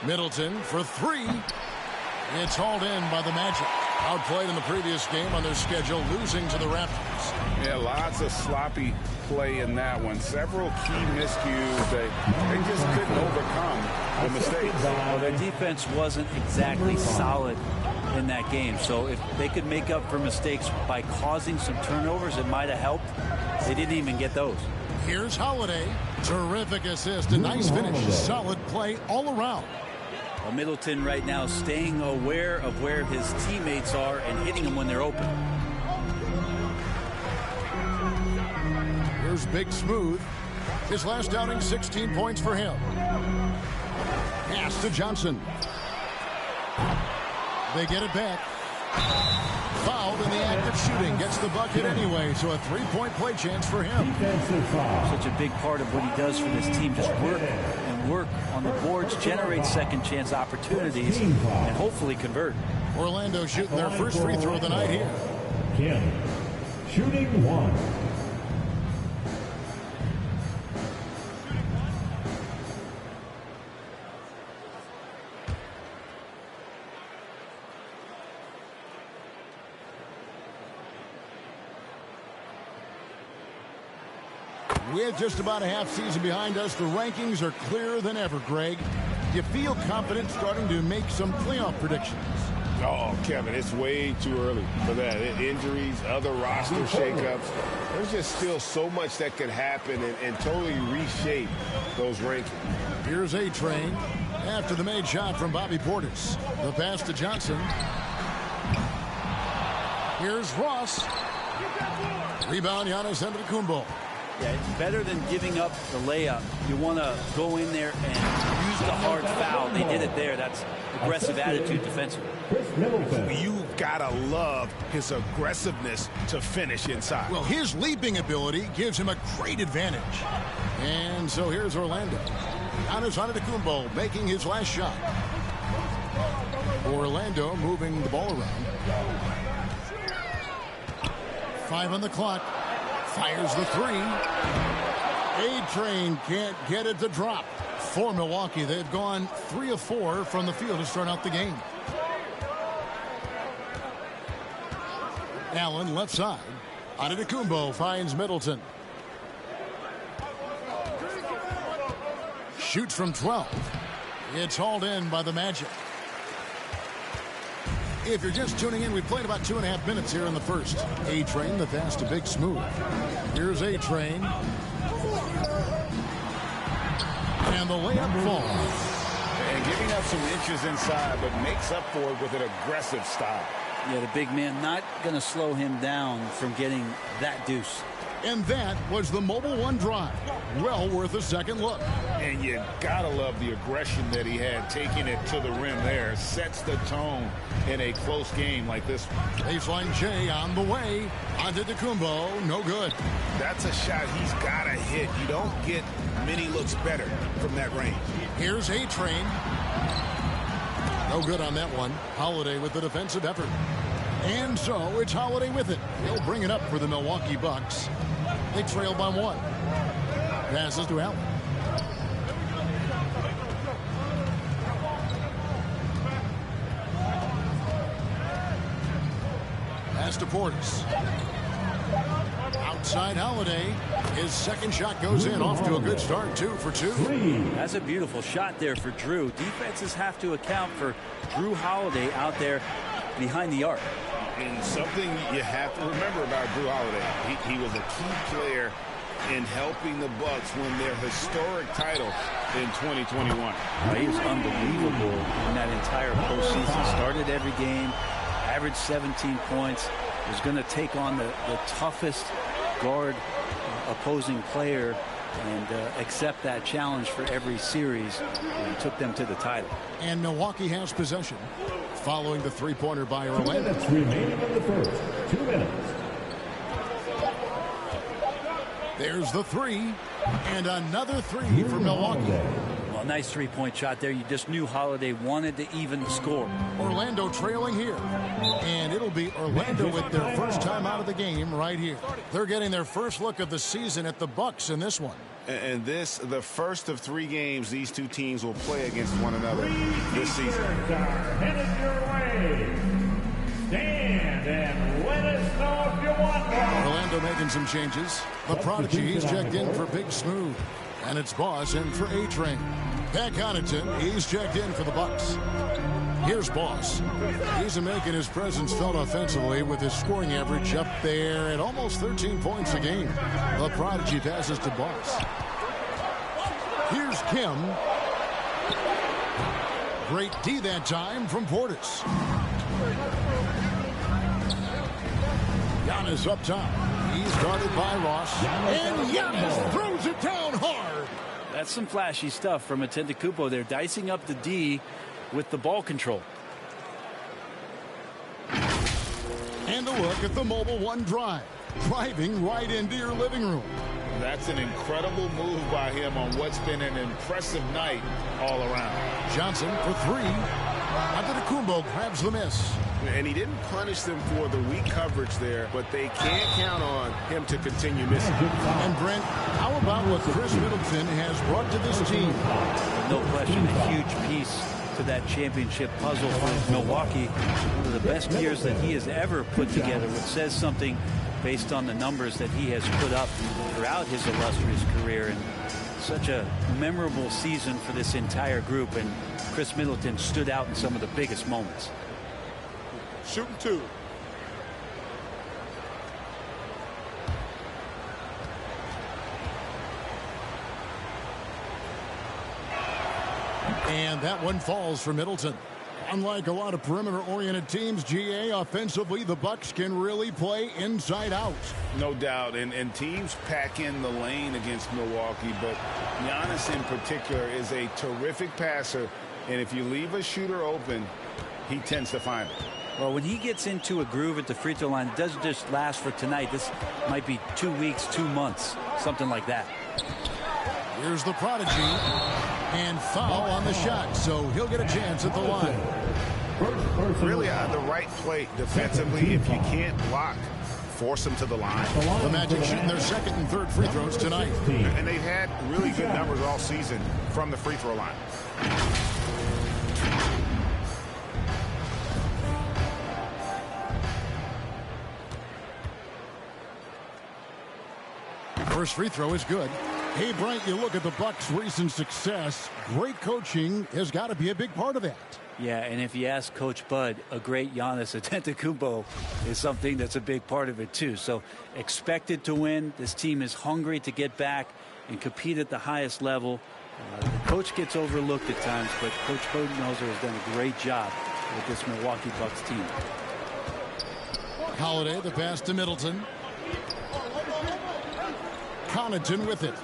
Middleton for 3. It's hauled in by the Magic. Outplayed in the previous game on their schedule, losing to the Raptors. Yeah, lots of sloppy play in that one. Several key miscues. They just couldn't overcome the mistakes. Well, their defense wasn't exactly solid in that game. So if they could make up for mistakes by causing some turnovers, it might have helped. They didn't even get those. Here's Holiday. Terrific assist. A nice finish. Solid play all around. Well, Middleton right now staying aware of where his teammates are and hitting them when they're open. Here's Big Smooth. His last outing, 16 points for him. Pass to Johnson. They get it back. Fouled in the act of shooting. Gets the bucket anyway, so a 3-point play chance for him. Such a big part of what he does for this team. Just work and work on the boards, generate second chance opportunities, and hopefully convert. Orlando shooting their first free throw of the night here. Kim, shooting 1. With just about a half season behind us, the rankings are clearer than ever, Greg. Do you feel confident starting to make some playoff predictions? Oh, Kevin, it's way too early for that. Injuries, other roster shakeups. There's just still so much that could happen and totally reshape those rankings. Here's A-Train after the made shot from Bobby Portis. The pass to Johnson. Here's Ross. Rebound, Giannis Antetokounmpo. Yeah, it's better than giving up the layup. You want to go in there and use the hard foul. They did it there. That's aggressive attitude defensively. You've got to love his aggressiveness to finish inside. Well, his leaping ability gives him a great advantage. And so here's Orlando. Giannis Antetokounmpo making his last shot. Orlando moving the ball around. 5 on the clock. Fires the 3. A-Train can't get it to drop. For Milwaukee, they've gone 3 of 4 from the field to start out the game. Allen left side. Antetokounmpo finds Middleton. Shoots from 12. It's hauled in by the Magic. If you're just tuning in, we've played about 2.5 minutes here in the first. A-Train, the pass to Big Smooth. Here's A-Train. And the layup falls. And giving up some inches inside, but makes up for it with an aggressive style. Yeah, the big man not going to slow him down from getting that deuce. And that was the Mobile One drive. Well worth a second look. And you gotta love the aggression that he had, taking it to the rim there. Sets the tone in a close game like this one. Baseline J on the way. Antetokounmpo, no good. That's a shot he's gotta hit. You don't get many looks better from that range. Here's A-Train. No good on that one. Holiday with the defensive effort. And so it's Holiday with it. He'll bring it up for the Milwaukee Bucks. They trail by 1. Passes to Allen. Pass to Portis. Outside Holiday. His second shot goes in. Off to a good start. 2 for 2. That's a beautiful shot there for Drew. Defenses have to account for Drew Holiday out there behind the arc. And something you have to remember about Drew Holiday, he was a key player in helping the Bucks win their historic title in 2021. He was unbelievable in that entire postseason. Started every game, averaged 17 points, was going to take on the toughest guard opposing player and accept that challenge for every series, and took them to the title. And Milwaukee has possession following the three-pointer by Orlando. 2 minutes remaining in the first. 2 minutes. There's the 3, and another 3 for Milwaukee. Well, nice three-point shot there. You just knew Holiday wanted to even the score. Orlando trailing here, and it'll be Orlando with their first time out of the game right here. They're getting their first look of the season at the Bucks in this one. And this, the first of 3 games these two teams will play against one another this season. Headed your way. Stand and let us know if you want more. Orlando making some changes. The Prodigy is checked in for Big Smooth. And it's Boss in for A-Train. Pat Connaughton, he's checked in for the Bucks. Here's Boss. He's making his presence felt offensively with his scoring average up there at almost 13 points a game. The Prodigy passes to Boss. Here's Kim. Great D that time from Portis. Giannis up top. He's guarded by Ross. And Giannis throws it down hard. That's some flashy stuff from Antetokounmpo there, dicing up the D with the ball control. And a look at the Mobile One drive. Driving right into your living room. That's an incredible move by him on what's been an impressive night all around. Johnson for 3. Antetokounmpo grabs the miss. And he didn't punish them for the weak coverage there, but they can't count on him to continue missing. And Brent, how about what Chris Middleton has brought to this team? No question, a huge piece to that championship puzzle for Milwaukee. One of the best years that he has ever put together, which says something based on the numbers that he has put up throughout his illustrious career. And such a memorable season for this entire group, and Chris Middleton stood out in some of the biggest moments. Shooting 2. And that one falls for Middleton. Unlike a lot of perimeter-oriented teams, GA, offensively, the Bucks can really play inside out. No doubt, and teams pack in the lane against Milwaukee, but Giannis in particular is a terrific passer, and if you leave a shooter open, he tends to find it. Well, when he gets into a groove at the free throw line, it doesn't just last for tonight. This might be 2 weeks, 2 months, something like that. Here's the prodigy, and foul on the shot, so he'll get a chance at the line. Really on the right plate defensively. If you can't block, force them to the line. The Magic shooting their second and third free throws tonight. And they've had really good numbers all season from the free throw line. First free throw is good. Hey, Bryant, you look at the Bucks' recent success. Great coaching has got to be a big part of that. Yeah, and if you ask Coach Bud, a great Giannis Antetokounmpo is something that's a big part of it too. So expected to win. This team is hungry to get back and compete at the highest level. The coach gets overlooked at times, but Coach Budenholzer has done a great job with this Milwaukee Bucks team. Holiday, the pass to Middleton. Connaughton with it.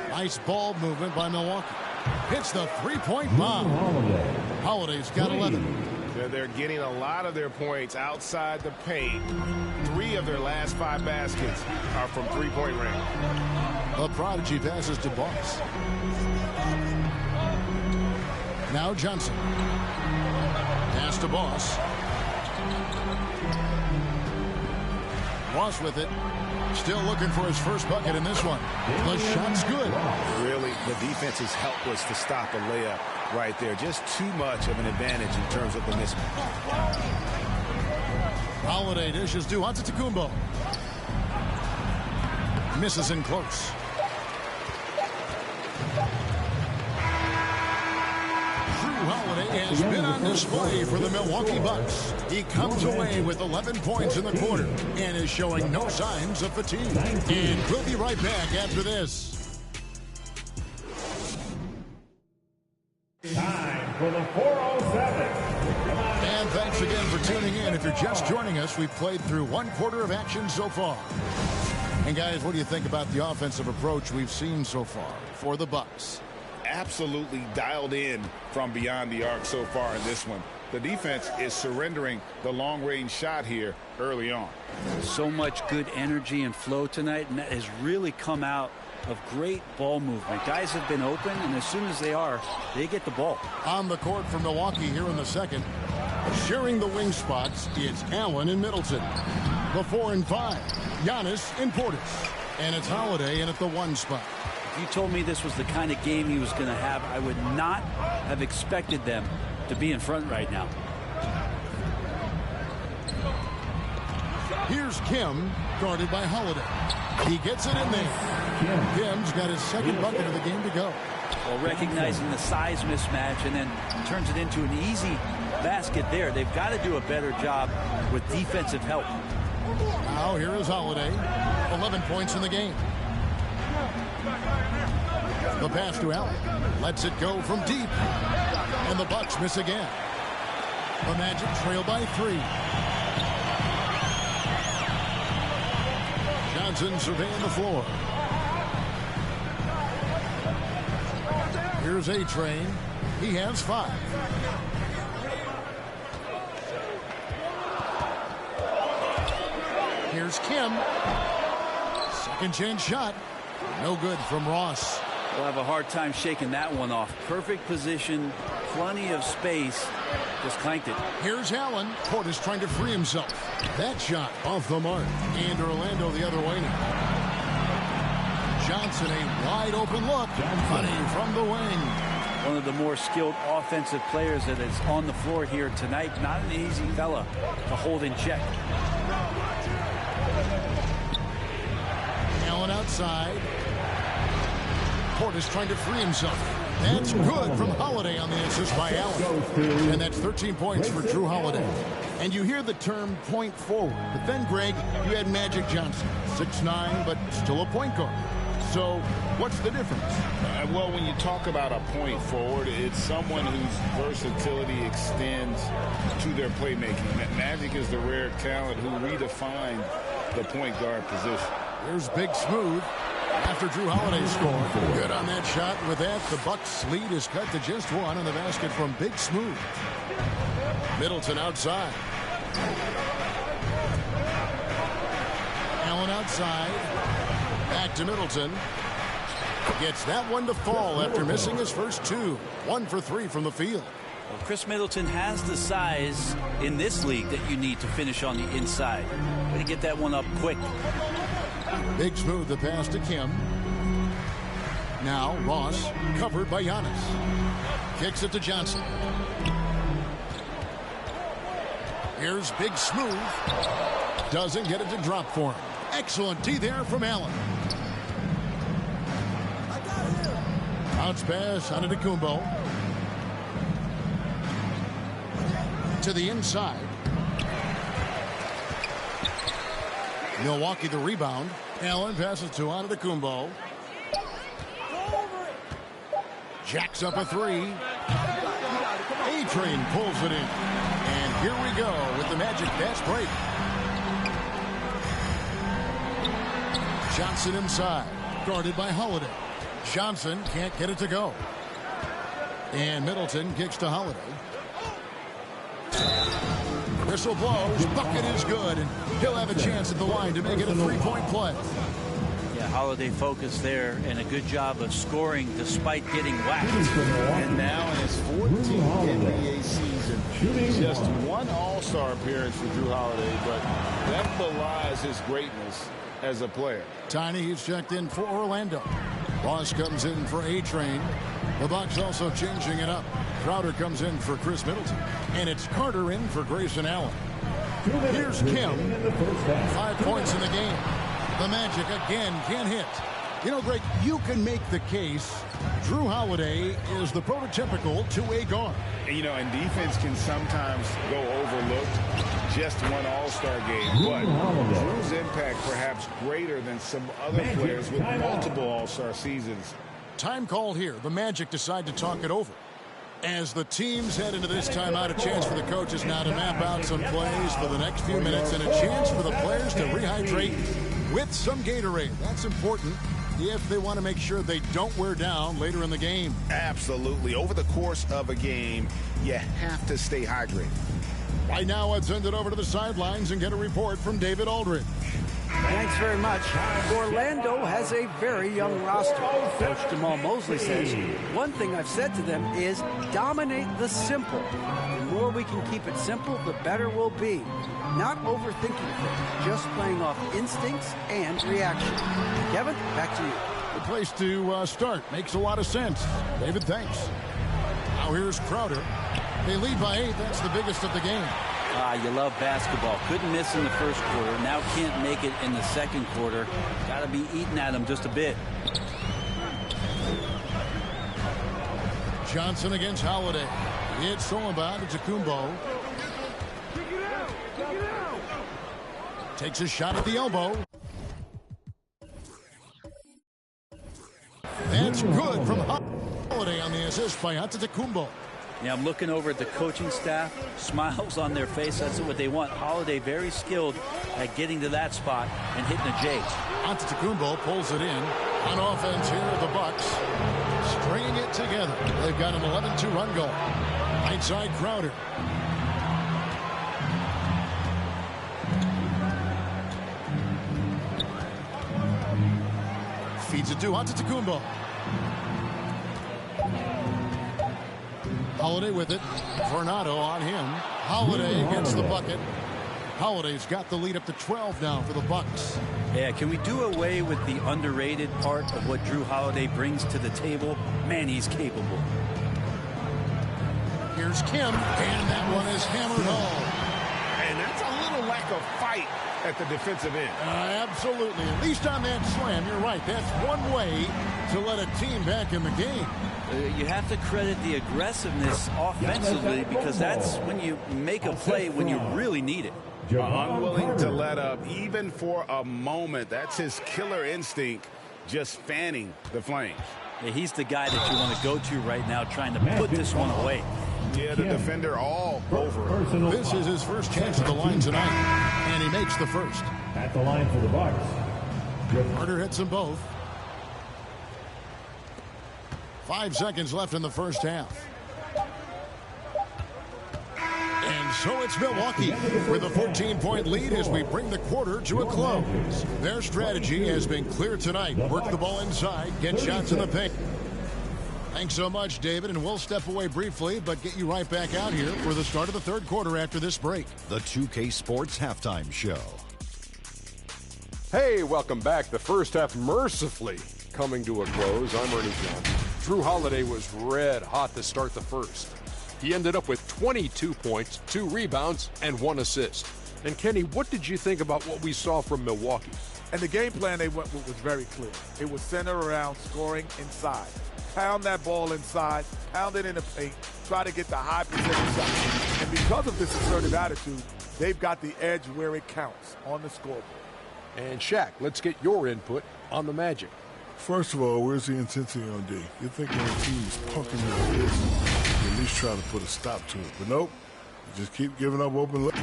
Nice ball movement by Milwaukee. Hits the three-point bomb. Holiday's got 11. They're getting a lot of their points outside the paint. 3 of their last 5 baskets are from three-point range. The prodigy passes to Boss. Now Johnson. Pass to Boss. Boss with it. Still looking for his first bucket in this one. The shot's good. Really, the defense is helpless to stop a layup right there. Just too much of an advantage in terms of the mismatch. Holiday dishes to Antetokounmpo. Misses in close. Holiday has been on display for the Milwaukee Bucks. He comes away with 11 points in the quarter and is showing no signs of fatigue. And we'll be right back after this. Time for the 407. And thanks again for tuning in. If you're just joining us, we've played through 1 quarter of action so far. And guys, what do you think about the offensive approach we've seen so far for the Bucks? Absolutely dialed in from beyond the arc so far in this one. The defense is surrendering the long-range shot here early on. So much good energy and flow tonight, and that has really come out of great ball movement. Guys have been open, and as soon as they get the ball. On the court for Milwaukee here in the second. Sharing the wing spots, it's Allen and Middleton. The 4 and 5, Giannis and Portis. And it's Holiday in at the 1 spot. If you told me this was the kind of game he was going to have, I would not have expected them to be in front right now. Here's Kim, guarded by Holiday. He gets it in there. Kim's got his second bucket of the game to go. Well, recognizing the size mismatch and then turns it into an easy basket there. They've got to do a better job with defensive help. Now here is Holiday. 11 points in the game. The pass to Allen. Lets it go from deep. And the Bucks miss again. The Magic trail by 3. Johnson surveying the floor. Here's A-Train. He has 5. Here's Kim. Second chance shot. No good from Ross. We'll have a hard time shaking that one off. Perfect position, plenty of space. Just clanked it. Here's Allen. Portis trying to free himself. That shot off the mark. And Orlando the other way now. Johnson, a wide open look. Money from the wing. One of the more skilled offensive players that is on the floor here tonight. Not an easy fella to hold in check. Allen outside. Portis trying to free himself. That's good from Holiday on the assist by Allen. And that's 13 points for Drew Holiday. And you hear the term point forward. But then, Greg, you had Magic Johnson, 6'9", but still a point guard. So what's the difference? Well, when you talk about a point forward, it's someone whose versatility extends to their playmaking. Magic is the rare talent who redefined the point guard position. Here's Big Smooth after Drew Holiday scored. Good on that shot. With that, the Bucks' lead is cut to just one on the basket from Big Smooth. Middleton outside. Allen outside. Back to Middleton. Gets that one to fall after missing his first two. 1 for 3 from the field. Well, Chris Middleton has the size in this league that you need to finish on the inside. Way to get that one up quick. Big Smooth the pass to Kim. Now Ross covered by Giannis. Kicks it to Johnson. Here's Big Smooth. Doesn't get it to drop for him. Excellent D there from Allen. Bounce pass on Antetokounmpo. To the inside. Milwaukee the rebound. Allen passes to Antetokounmpo. Jacks up a three. A-Train pulls it in. And here we go with the Magic fast break. Johnson inside. Guarded by Holiday. Johnson can't get it to go. And Middleton kicks to Holiday. Whistle blows. Bucket is good. And he'll have a chance at the line to make it a three-point play. Yeah, Holiday focused there and a good job of scoring despite getting whacked. And now in his 14th NBA season, just one All-Star appearance for Drew Holiday, but that belies his greatness as a player. Tiny is checked in for Orlando. Ross comes in for A-Train. The Bucks also changing it up. Crowder comes in for Chris Middleton. And it's Carter in for Grayson Allen. Here's Kim. 5 points in the game. The Magic again can't hit. You know, Greg, you can make the case Drew Holiday is the prototypical two-way guard. You know, and defense can sometimes go overlooked. Just one All-Star game, but Drew's impact perhaps greater than some other players with multiple All-Star seasons. Time called here. The Magic decide to talk it over. As the teams head into this timeout, a chance for the coaches now to map out some plays for the next few minutes and a chance for the players to rehydrate with some Gatorade. That's important if they want to make sure they don't wear down later in the game. Absolutely. Over the course of a game, you have to stay hydrated. Right now, let's send it over to the sidelines and get a report from David Aldridge. Thanks very much. Orlando has a very young roster. Coach Jamal Mosley says, one thing I've said to them is dominate the simple. The more we can keep it simple, the better we'll be. Not overthinking things, just playing off instincts and reaction. Kevin, back to you. Good place to start. Makes a lot of sense. David, thanks. Now here's Crowder. They lead by 8. That's the biggest of the game. You love basketball. Couldn't miss in the first quarter. Now can't make it in the second quarter. Got to be eating at him just a bit. Johnson against Holiday. It's Solomon to Antetokounmpo. Takes a shot at the elbow. That's good from Holiday on the assist by Antetokounmpo. Yeah, I'm looking over at the coaching staff. Smiles on their face. That's what they want. Holiday very skilled at getting to that spot and hitting a J. Antetokounmpo pulls it in. On offense here, the Bucks stringing it together. They've got an 11-2 run goal. Right side, Crowder. Feeds it to Antetokounmpo. Holiday with it. Tornado on him. Holiday gets the bucket. Holiday's got the lead up to 12 now for the Bucks. Yeah, can we do away with the underrated part of what Drew Holiday brings to the table? Man, he's capable. Here's Kim, and that one is hammered home. And That's a little lack of fight at the defensive end. Absolutely. At least on that slam, you're right. That's one way to let a team back in the game. You have to credit the aggressiveness offensively because that's when you make a play when you really need it. Unwilling to let up even for a moment. That's his killer instinct, just fanning the flames. Yeah, he's the guy that you want to go to right now trying to put this one away. Yeah, the defender all over him. This is his first chance at the line tonight, and he makes the first. At the line for the Bucks. Carter hits them both. 5 seconds left in the first half. And so it's Milwaukee with a 14-point lead as we bring the quarter to a close. Their strategy has been clear tonight. Work the ball inside, get shots in the paint. Thanks so much, David, and we'll step away briefly, but get you right back out here for the start of the third quarter after this break. The 2K Sports Halftime Show. Hey, welcome back. The first half mercifully coming to a close. I'm Ernie Johnson. Drew Holiday was red hot to start the first. He ended up with 22 points, 2 rebounds, and 1 assist. And Kenny, what did you think about what we saw from Milwaukee? And the game plan they went with was very clear. It was centered around scoring inside. Pound that ball inside, pound it in the paint, try to get the high percentage shots. And because of this assertive attitude, they've got the edge where it counts on the scoreboard. And Shaq, let's get your input on the Magic. First of all, where's the intensity on D? You think when a team is punking you like this, you at least try to put a stop to it. But nope, you just keep giving up open looks.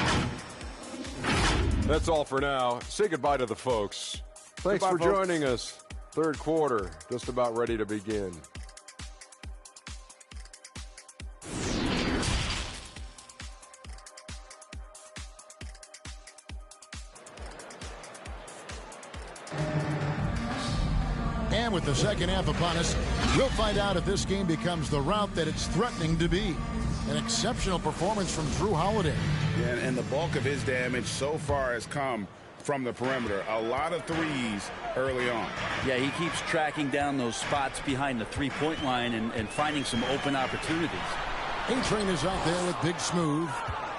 That's all for now. Say goodbye to the folks. Thanks Goodbye, for folks. joining us. Third quarter, just about ready to begin. And with the second half upon us, we'll find out if this game becomes the route that it's threatening to be. An exceptional performance from Drew Holiday. Yeah, and the bulk of his damage so far has come from the perimeter. A lot of threes early on. Yeah, he keeps tracking down those spots behind the three-point line and finding some open opportunities. A-Train is out there with Big Smooth.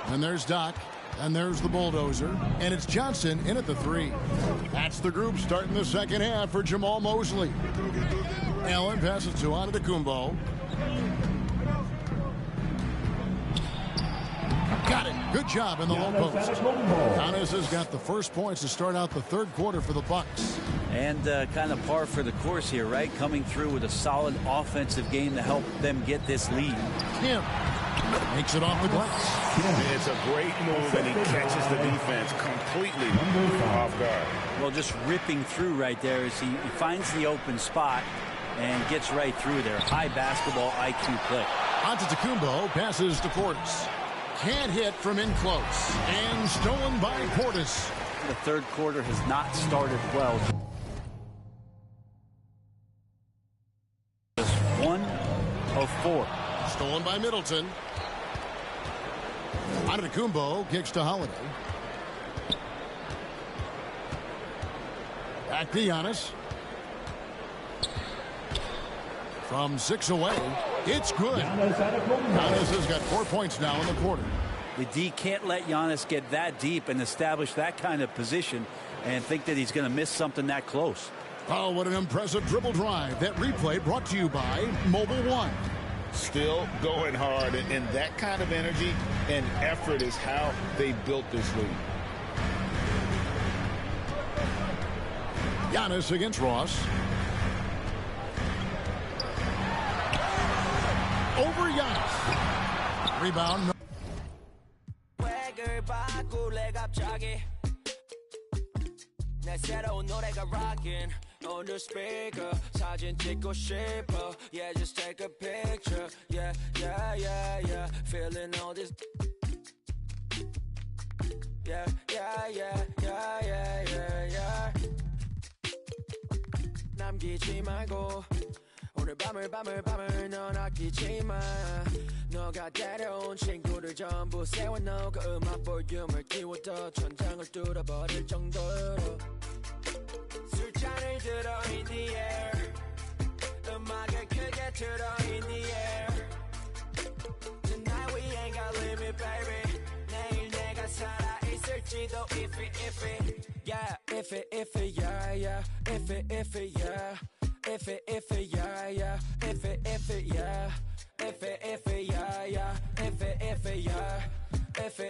And there's Doc. And there's the bulldozer. And it's Johnson in at the 3. That's the group starting the second half for Jamal Mosley. Allen passes to Antetokounmpo. Got it. Good job in the low post. Giannis has got the first points to start out the third quarter for the Bucks. And kind of par for the course here, right? Coming through with a solid offensive game to help them get this lead. Kim makes it off the glass. It's a great move, and he catches the defense completely off guard. Well, just ripping through right there as he finds the open spot and gets right through there. High basketball IQ play. Antetokounmpo passes to Portis. Can't hit from in close. And stolen by Portis. The third quarter has not started well. Just 1 of 4. Stolen by Middleton. Antetokounmpo kicks to Holiday. Back to Giannis. From 6 away. It's good. Giannis has got 4 points now in the quarter. The D can't let Giannis get that deep and establish that kind of position and think that he's going to miss something that close. Oh, what an impressive dribble drive. That replay brought to you by Mobile One. Still going hard, and that kind of energy and effort is how they built this league. Giannis against Ross. Over Giannis. Rebound. On the speaker, 사진 찍고 싶어. Yeah, just take a picture. Yeah, yeah, yeah, yeah. Feeling all this. Yeah, yeah, yeah, yeah, yeah, yeah, yeah. 남기지 말고 오늘 밤을 넌 아끼지 마. 너가 데려온 친구들 전부 세워놓고 음악 볼륨을 키워둬 천장을 뚫어버릴 정도로. 술잔을 들어 in the air 음악을 크게 틀어 in the air Tonight we ain't got limit baby 내일 내가 살아있을 있을지도 iffy yeah iffy yeah yeah iffy yeah iffy yeah yeah iffy yeah iffy yeah yeah iffy yeah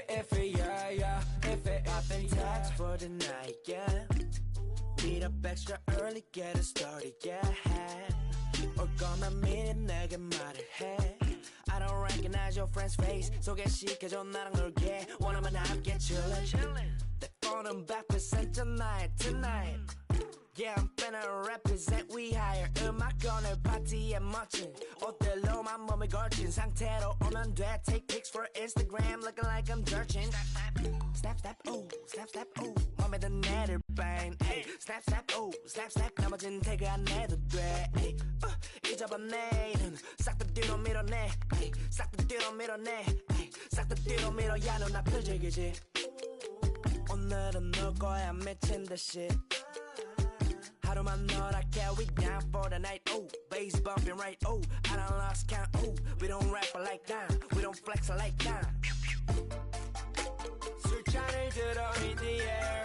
iffy yeah yeah iffy popping tags for the night yeah meet up extra early get it started yeah 올 거면 미리 내게 말을 해 I don't recognize your friend's face 소개시켜줘 나랑 놀게 원하면 함께 chillin' 내 폰은 100% tonight Yeah, I'm finna represent we higher 음악 오늘 파티에 멋진 옷들로만 몸을 걸친 상태로 오면 돼 Take pics for Instagram looking like I'm dirtin Snap, snap, ooh, snap, snap, ooh 맘에 든 애들 bang Snap, snap, ooh, snap, snap 나머진 태그 안 해도 돼 잊어봐 내일은 싹 다 뒤로 밀어내 싹 다 뒤로 밀어내 싹 다 뒤로 밀어야 눈앞을 즐기지 오늘은 놀 거야 미친 듯이 하루만 너랄게 we down for the night ooh bass bumping right ooh I done lost count ooh we don't rap like that we don't flex like that 술잔을 들어 in the air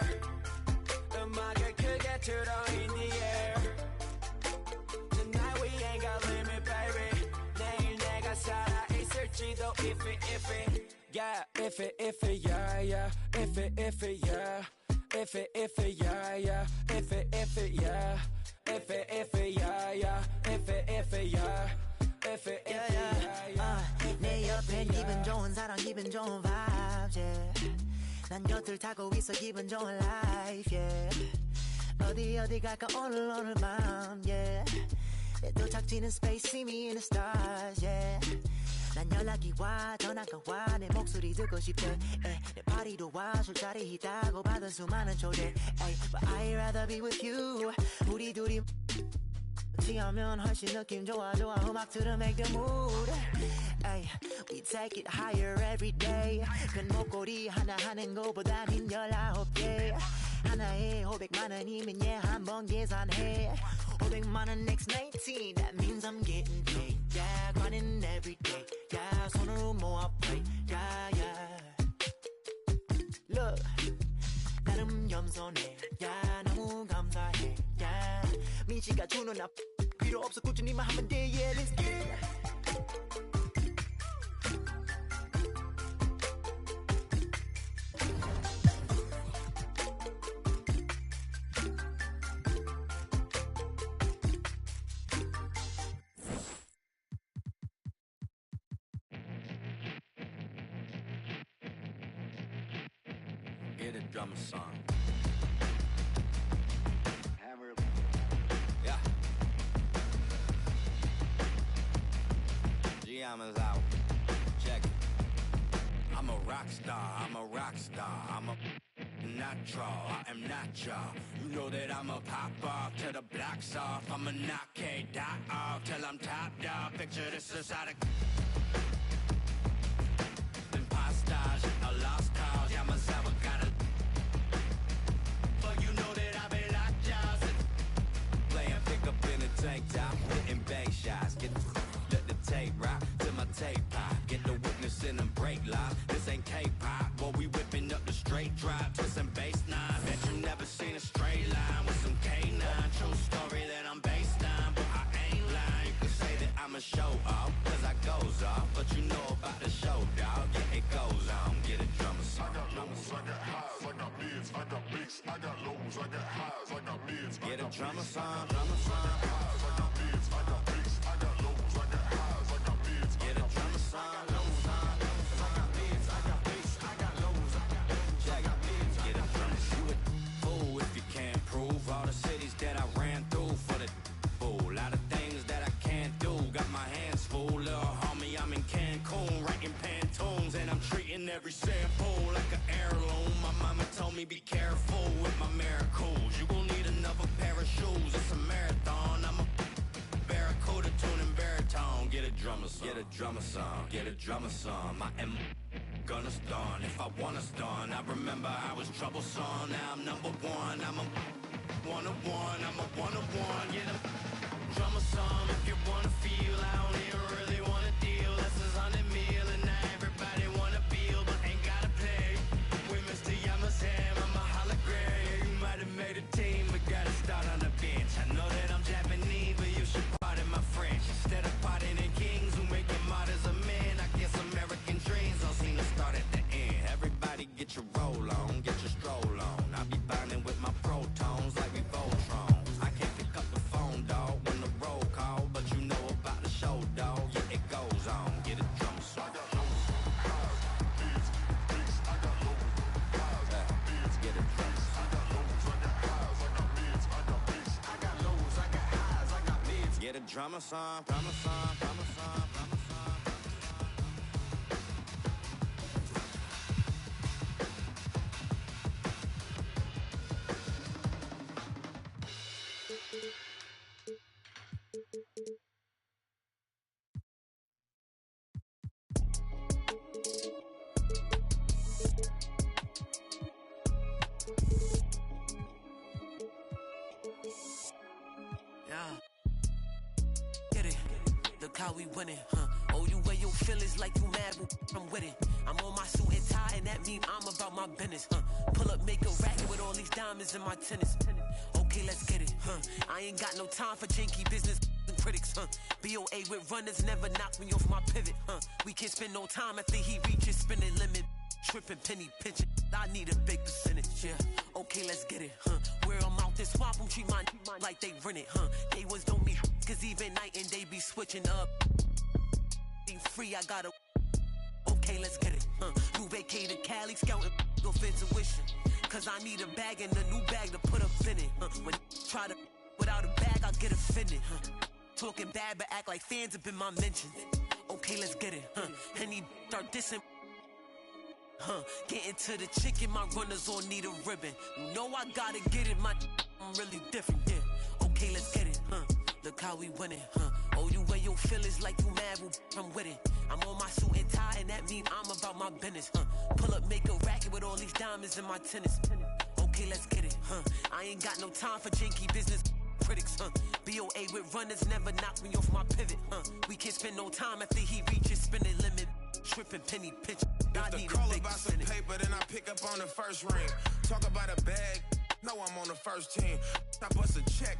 음악을 크게 틀어 in the air tonight we ain't got limit baby 내일 내가 살아있을지도 iffy yeah iffy yeah yeah iffy yeah Iffy yeah yeah iffy yeah iffy yeah yeah iffy yeah iffy yeah 내 옆에 기분 좋은 사람 기분 좋은 vibes yeah 난 곁을 타고 있어 기분 좋은 life yeah 어디 갈까 오늘 밤 yeah 내 도착지는 space see me in the stars yeah 난 연락이 와 전화가 와 내 목소리 듣고 싶대 내 파티도 와 술자리 있다고 받은 수많은 초대 But I'd rather be with you 우리 둘이 취하면 훨씬 느낌 좋아 음악 들어 make the mood We take it higher every day 큰 목걸이 하나 하는 거보단 힘 19개 하나에 500만 원이면 한번 계산해 500만 원 next 19 That means I'm getting paid Yeah grinding every day Yeah 손으로 모아 play Yeah yeah Look 나름 겸손해 Yeah 너무 감사해 Yeah 민씨가 주는 나 필요 없어 꾸준히만 하면 돼 Yeah let's get it Get a drummer song. Hammer. Yeah. Giamma's out. Check it. I'm a rock star. I'm a rock star. I'm a natural. I am natural. You know that I'm a pop off till the block's off. I'm a knock K-dot off till I'm top dog. Picture this inside a impostage. A lost cause. Yeah, myself got it. But you know that I've been locked out. Playing pick up in a tank top, hitting bank shots. Let the tape rock till my tape pop. Get the witness in them break live. This ain't K-pop, boy, we whipping up the straight drop. Twisting bass nine, bet you never seen a straight line with some K9. True story that I'm based on, but I ain't lying. You can say that I'm a show off, cause I goes off. But you know about the show, dog, yeah, it goes on. Get a drummer song. I got lows, I got highs, I got mids, I got bass. I got lows, I got highs, I got mids. Get a drummer song, drummer song. I got highs, I got mids, I got bass. I got lows, I got highs, I got mids. Get a drummer song, lows, I got mids, I got bass. I got lows, I got mids. Get a drummer. You a fool if you can't prove all the cities that I ran through for the fool. Lot of things that I can't do. Got my hands full, little homie. I'm in Cancun, writing Pantones, and I'm treating every sample like an heirloom. My mama told me be careful with my miracles. You gon' need another pair of shoes. It's a marathon. I'm a barracuda tuning baritone. Get a drummer song. Get a drummer song. Get a drummer song. I am gonna stun if I wanna stun. I remember I was troublesome. Now I'm number one. I'm a one-of-one. I'm a one-of-one. Get a drummer song if you wanna feel. I don't even really wanna deal. This is 100 mil and now everybody wanna feel, but ain't gotta play with Mr. Yama's head. Drama song, drama song, drama song, drama song. How we winning, huh? Oh, you wear your feelings like you mad, I'm with it. I'm on my suit and tie, and that mean I'm about my business, huh? Pull up, make a racket with all these diamonds in my tennis. Okay, let's get it, huh? I ain't got no time for janky business and critics, huh? BOA with runners never knock me off my pivot, huh? We can't spend no time after he reaches spending limit. Tripping, penny pinching, I need a big percentage, yeah. Okay, let's get it, huh? Where I'm out this swamp, I'm treat mine like they rent it, huh? They was don't me, cause even night and day be switching up. Being free, I gotta. Okay, let's get it, huh? New vacated Cali, scouting, off intuition. Cause I need a bag and a new bag to put up in it, huh? When try to, without a bag, I'll get offended, huh? Talking bad, but act like fans have been my mention. Okay, let's get it, huh? And he start dissing. Huh, getting to the chicken, my runners all need a ribbon. You know I gotta get it, I'm really different, yeah. Okay, let's get it, huh? Look how we winning, huh? Oh, you wear your feelings like you mad, I'm with it. I'm on my suit and tie, and that mean I'm about my business, huh? Pull up, make a racket with all these diamonds in my tennis. Okay, let's get it, huh? I ain't got no time for janky business critics, huh? BOA with runners never knock me off my pivot, huh? We can't spend no time after he reaches spending limit. Tripping, penny pinch. If the call about some paper, then I pick up on the first ring. Talk about a bag, no, I'm on the first team. I bust a check,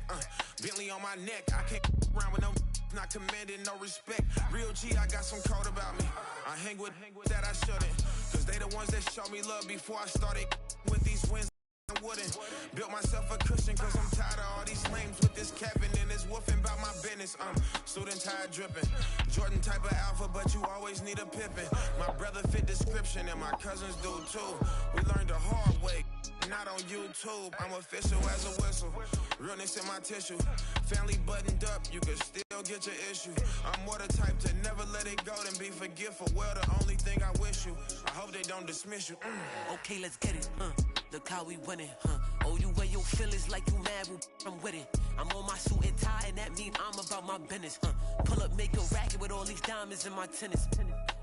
Bentley on my neck. I can't around with no not commanding no respect. Real G, I got some code about me. I hang with that I shouldn't, cause they the ones that showed me love before I started with these wins. I wouldn't built myself a cushion, cause I'm tired of all these lames with this capping and this woofing about my business. Suit and tie dripping, Jordan type of alpha, but you always need a Pippin. My brother fit description and my cousins do too. We learned the hard way, not on YouTube. I'm official as a whistle, realness in my tissue. Family buttoned up, you can still get your issue. I'm more the type to never let it go than be forgetful. Well, the only thing I wish you, I hope they don't dismiss you. Okay, let's get it, huh? Look how we winning, huh? Oh, you wear your feelings like you mad, I'm with it. I'm on my suit and tie, and that mean I'm about my business, huh? Pull up, make a racket with all these diamonds in my tennis.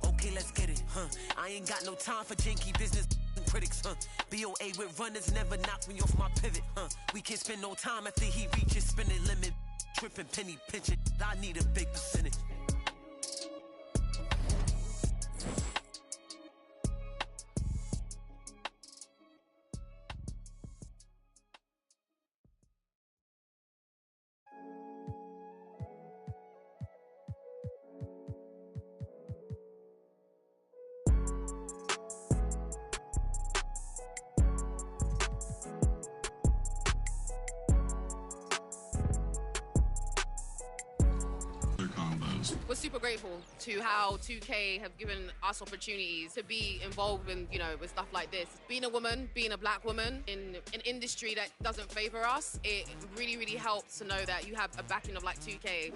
Okay, let's get it, huh? I ain't got no time for janky business and critics, huh? BOA with runners never knock me off my pivot, huh? We can't spend no time after he reaches spending limit. Tripping, penny pinching, I need a big percentage. We're super grateful to how 2K have given us opportunities to be involved in, with stuff like this. Being a woman, being a black woman in an industry that doesn't favor us, it really, really helps to know that you have a backing of like 2K.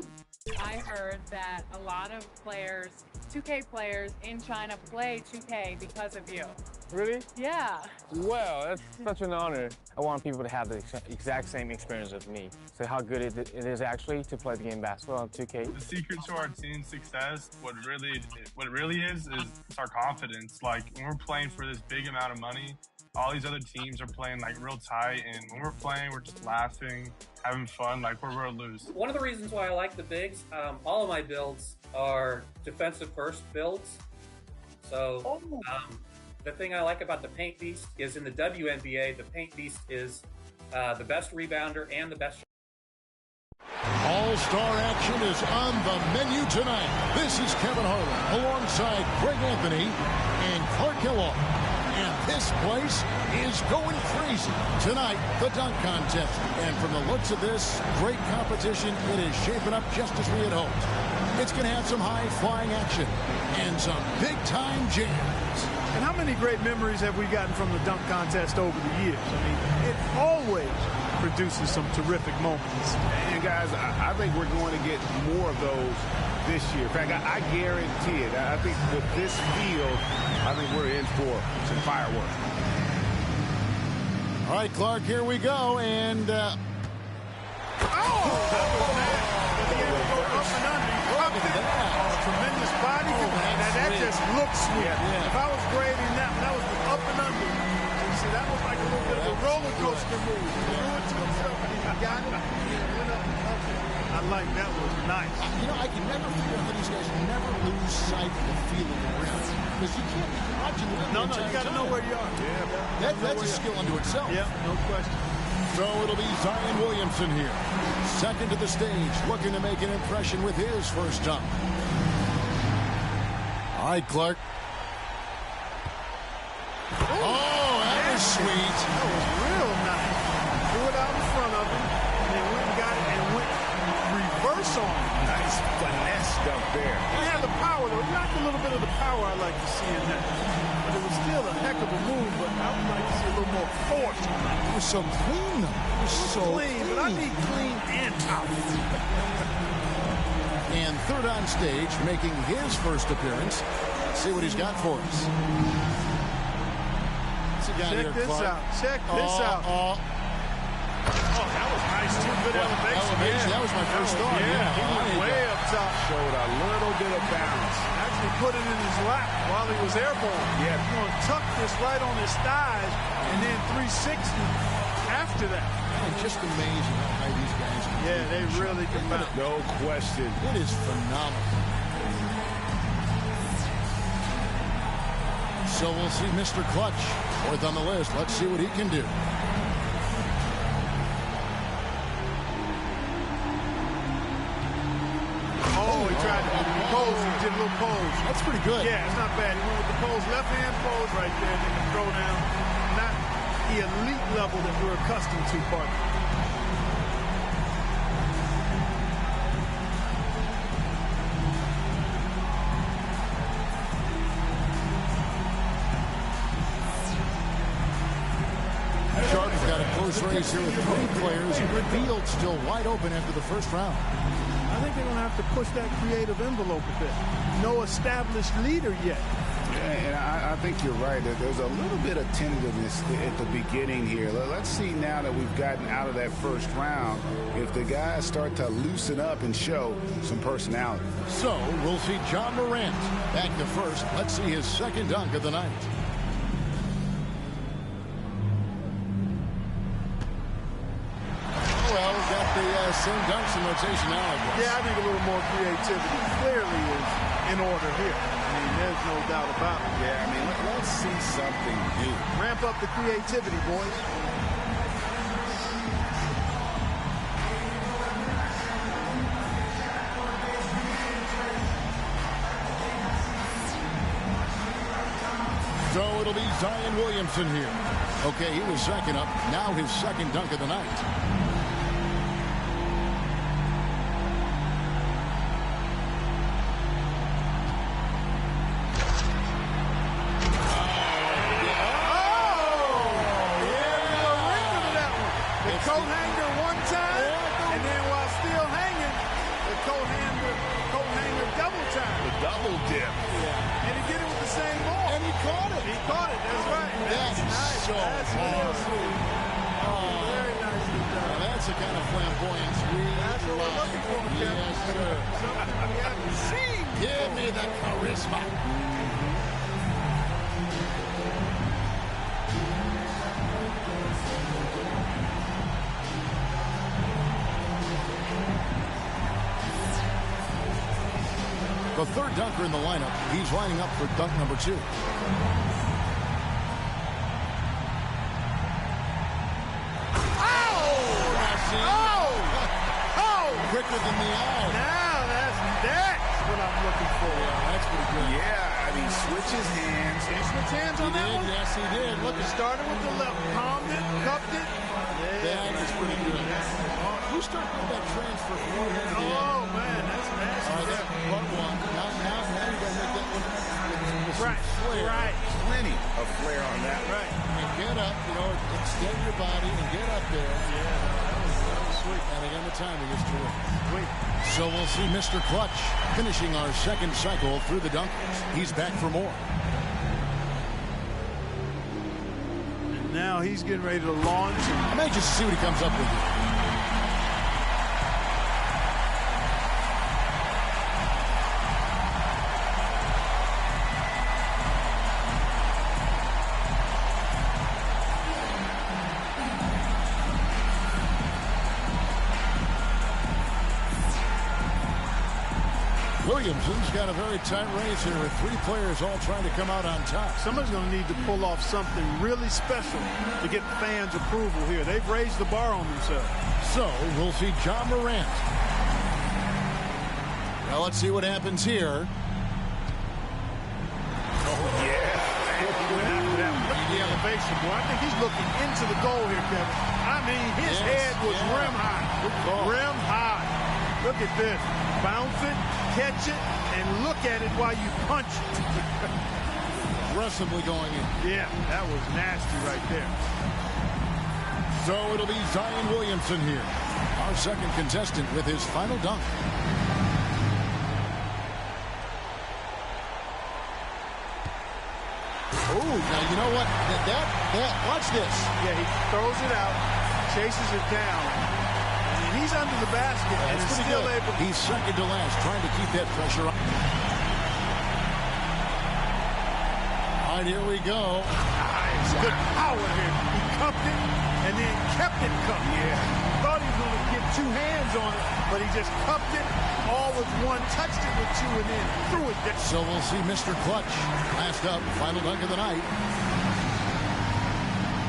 I heard that a lot of players, 2K players in China play 2K because of you. Really? Yeah. Well, that's such an honor. I want people to have the exact same experience as me. So how good it is actually to play the game basketball on 2K. The secret to our team's success, what it really is it's our confidence. Like when we're playing for this big amount of money, all these other teams are playing like real tight, and when we're playing, we're just laughing, having fun, like we're going to lose. One of the reasons why I like the bigs, all of my builds are defensive first builds. So the thing I like about the Paint Beast is in the WNBA, the Paint Beast is the best rebounder and the best. All-star action is on the menu tonight. This is Kevin Harlan alongside Greg Anthony and Clark Kellogg. And This place is going crazy. Tonight, the dunk contest. And from the looks of this, great competition. It is shaping up just as we had hoped. It's going to have some high-flying action and some big-time jams. And how many great memories have we gotten from the dunk contest over the years? I mean, it always produces some terrific moments. And guys, I think we're going to get more of those this year. In fact, I guarantee it. I think with this field, I think we're in for some fireworks. All right, Clark, here we go. And Tremendous body command. Now that just looks sweet. Yeah. If I was grading that, that was the up and under. You see, that was like a little bit of a roller coaster move. He threw it to himself and he got it. Went up and up it. I like that was nice. You know, I can never figure out how these guys never lose sight of the feel of the rim. Because you can't be watching the rim. No, you got to know where you are. Yeah. That's a skill unto itself. Yeah, no question. So it'll be Zion Williamson here. Second to the stage, looking to make an impression with his first dunk. All right, Clark. Oh, that was sweet. That was real nice. Threw it out in front of him, and then went and got it and went reverse on him. Nice finesse dunk there. He had the power, though. He lacked a little bit of the power I like to see in that. But it was still a heck of a move, but I would like to see a little more force. It was so clean, though. It was so clean. But I need clean and out. And third on stage, making his first appearance. Let's see what he's got for us. Check this out. Check this out. Oh, that was nice, too. Good elevation. Yeah. That was my first thought. Yeah, he went way up top. Showed a little bit of balance. Actually put it in his lap while he was airborne. Yeah. He's going to tuck this right on his thighs and then 360 after that. And just amazing how high these guys can Yeah, they really can bounce. No question. It is phenomenal. So we'll see Mr. Clutch, fourth on the list. Let's see what he can do. Oh, he tried to pose. He did a little pose. That's pretty good. Yeah, it's not bad. He went with the pose, left hand pose right there, and then the throw down. Not the elite level that we're accustomed to, partner. Sharp's got a close race here with three players. The field still wide open after the first round. I think they're going to have to push that creative envelope a bit. No established leader yet. And I think you're right. There's a little bit of tentativeness at the beginning here. Let's see now that we've gotten out of that first round if the guys start to loosen up and show some personality. So we'll see John Morant back to first. Let's see his second dunk of the night. Well, we've got the same dunks and rotation now, I guess. Yeah, I think a little more creativity clearly is in order here. I mean, there's no doubt about it. Yeah, I mean, let's see something new. Ramp up the creativity, boys. So it'll be Zion Williamson here. Okay, he was second up. Now his second dunk of the night. Coat hanger one time, and then while still hanging, the coat hanger double time. The double dip. Yeah. And he did it with the same ball. And he caught it. He caught it. That's right. That's nice. So that's real sweet. Very nicely done. Now that's the kind of flamboyance we That's what we're looking for, Kevin. Yes, sir. Something we haven't seen. Give me the charisma. The third dunker in the lineup. He's lining up for dunk number 2. Quicker than the eye. Now that's what I'm looking for. Yeah, that's pretty good. Yeah, drive. He switches hands. He switched hands on that one? Yes, he did. Look, he started with the left, palmed it, cupped it. That is pretty good. Who started with that transfer forehand to the end? Oh, man, that's nasty. All right, that's part one. Now you got to make that one with Right, flair. right. Plenty of flair on that. Right. And get up, extend your body and get up there. Yeah, that was sweet. And again, the timing is terrific. Sweet. So we'll see Mr. Clutch finishing our second cycle through the dunkers. He's back for more. And now he's getting ready to launch. I may just see what he comes up with here. Williamson's got a very tight race here with three players all trying to come out on top. Somebody's going to need to pull off something really special to get fans' approval here. They've raised the bar on themselves. So we'll see John Morant. Well, let's see what happens here. Oh, yeah. The elevation, boy. I think he's looking into the goal here, Kevin. I mean, his head was rim high. Rim high. Look at this. Bounce it, catch it, and look at it while you punch it. Aggressively going in. Yeah, that was nasty right there. So it'll be Zion Williamson here, our second contestant with his final dunk. Oh, now you know what? Watch this. Yeah, he throws it out, chases it down. And he's under the basket and is still able. He's second to last, trying to keep that pressure on. All right, here we go. Nice. Good power here. He cupped it and then kept it cupped. Yeah. Thought he was going to get two hands on it, but he just cupped it all with one, touched it with two, and then threw it down. So we'll see Mr. Clutch last up, final dunk of the night.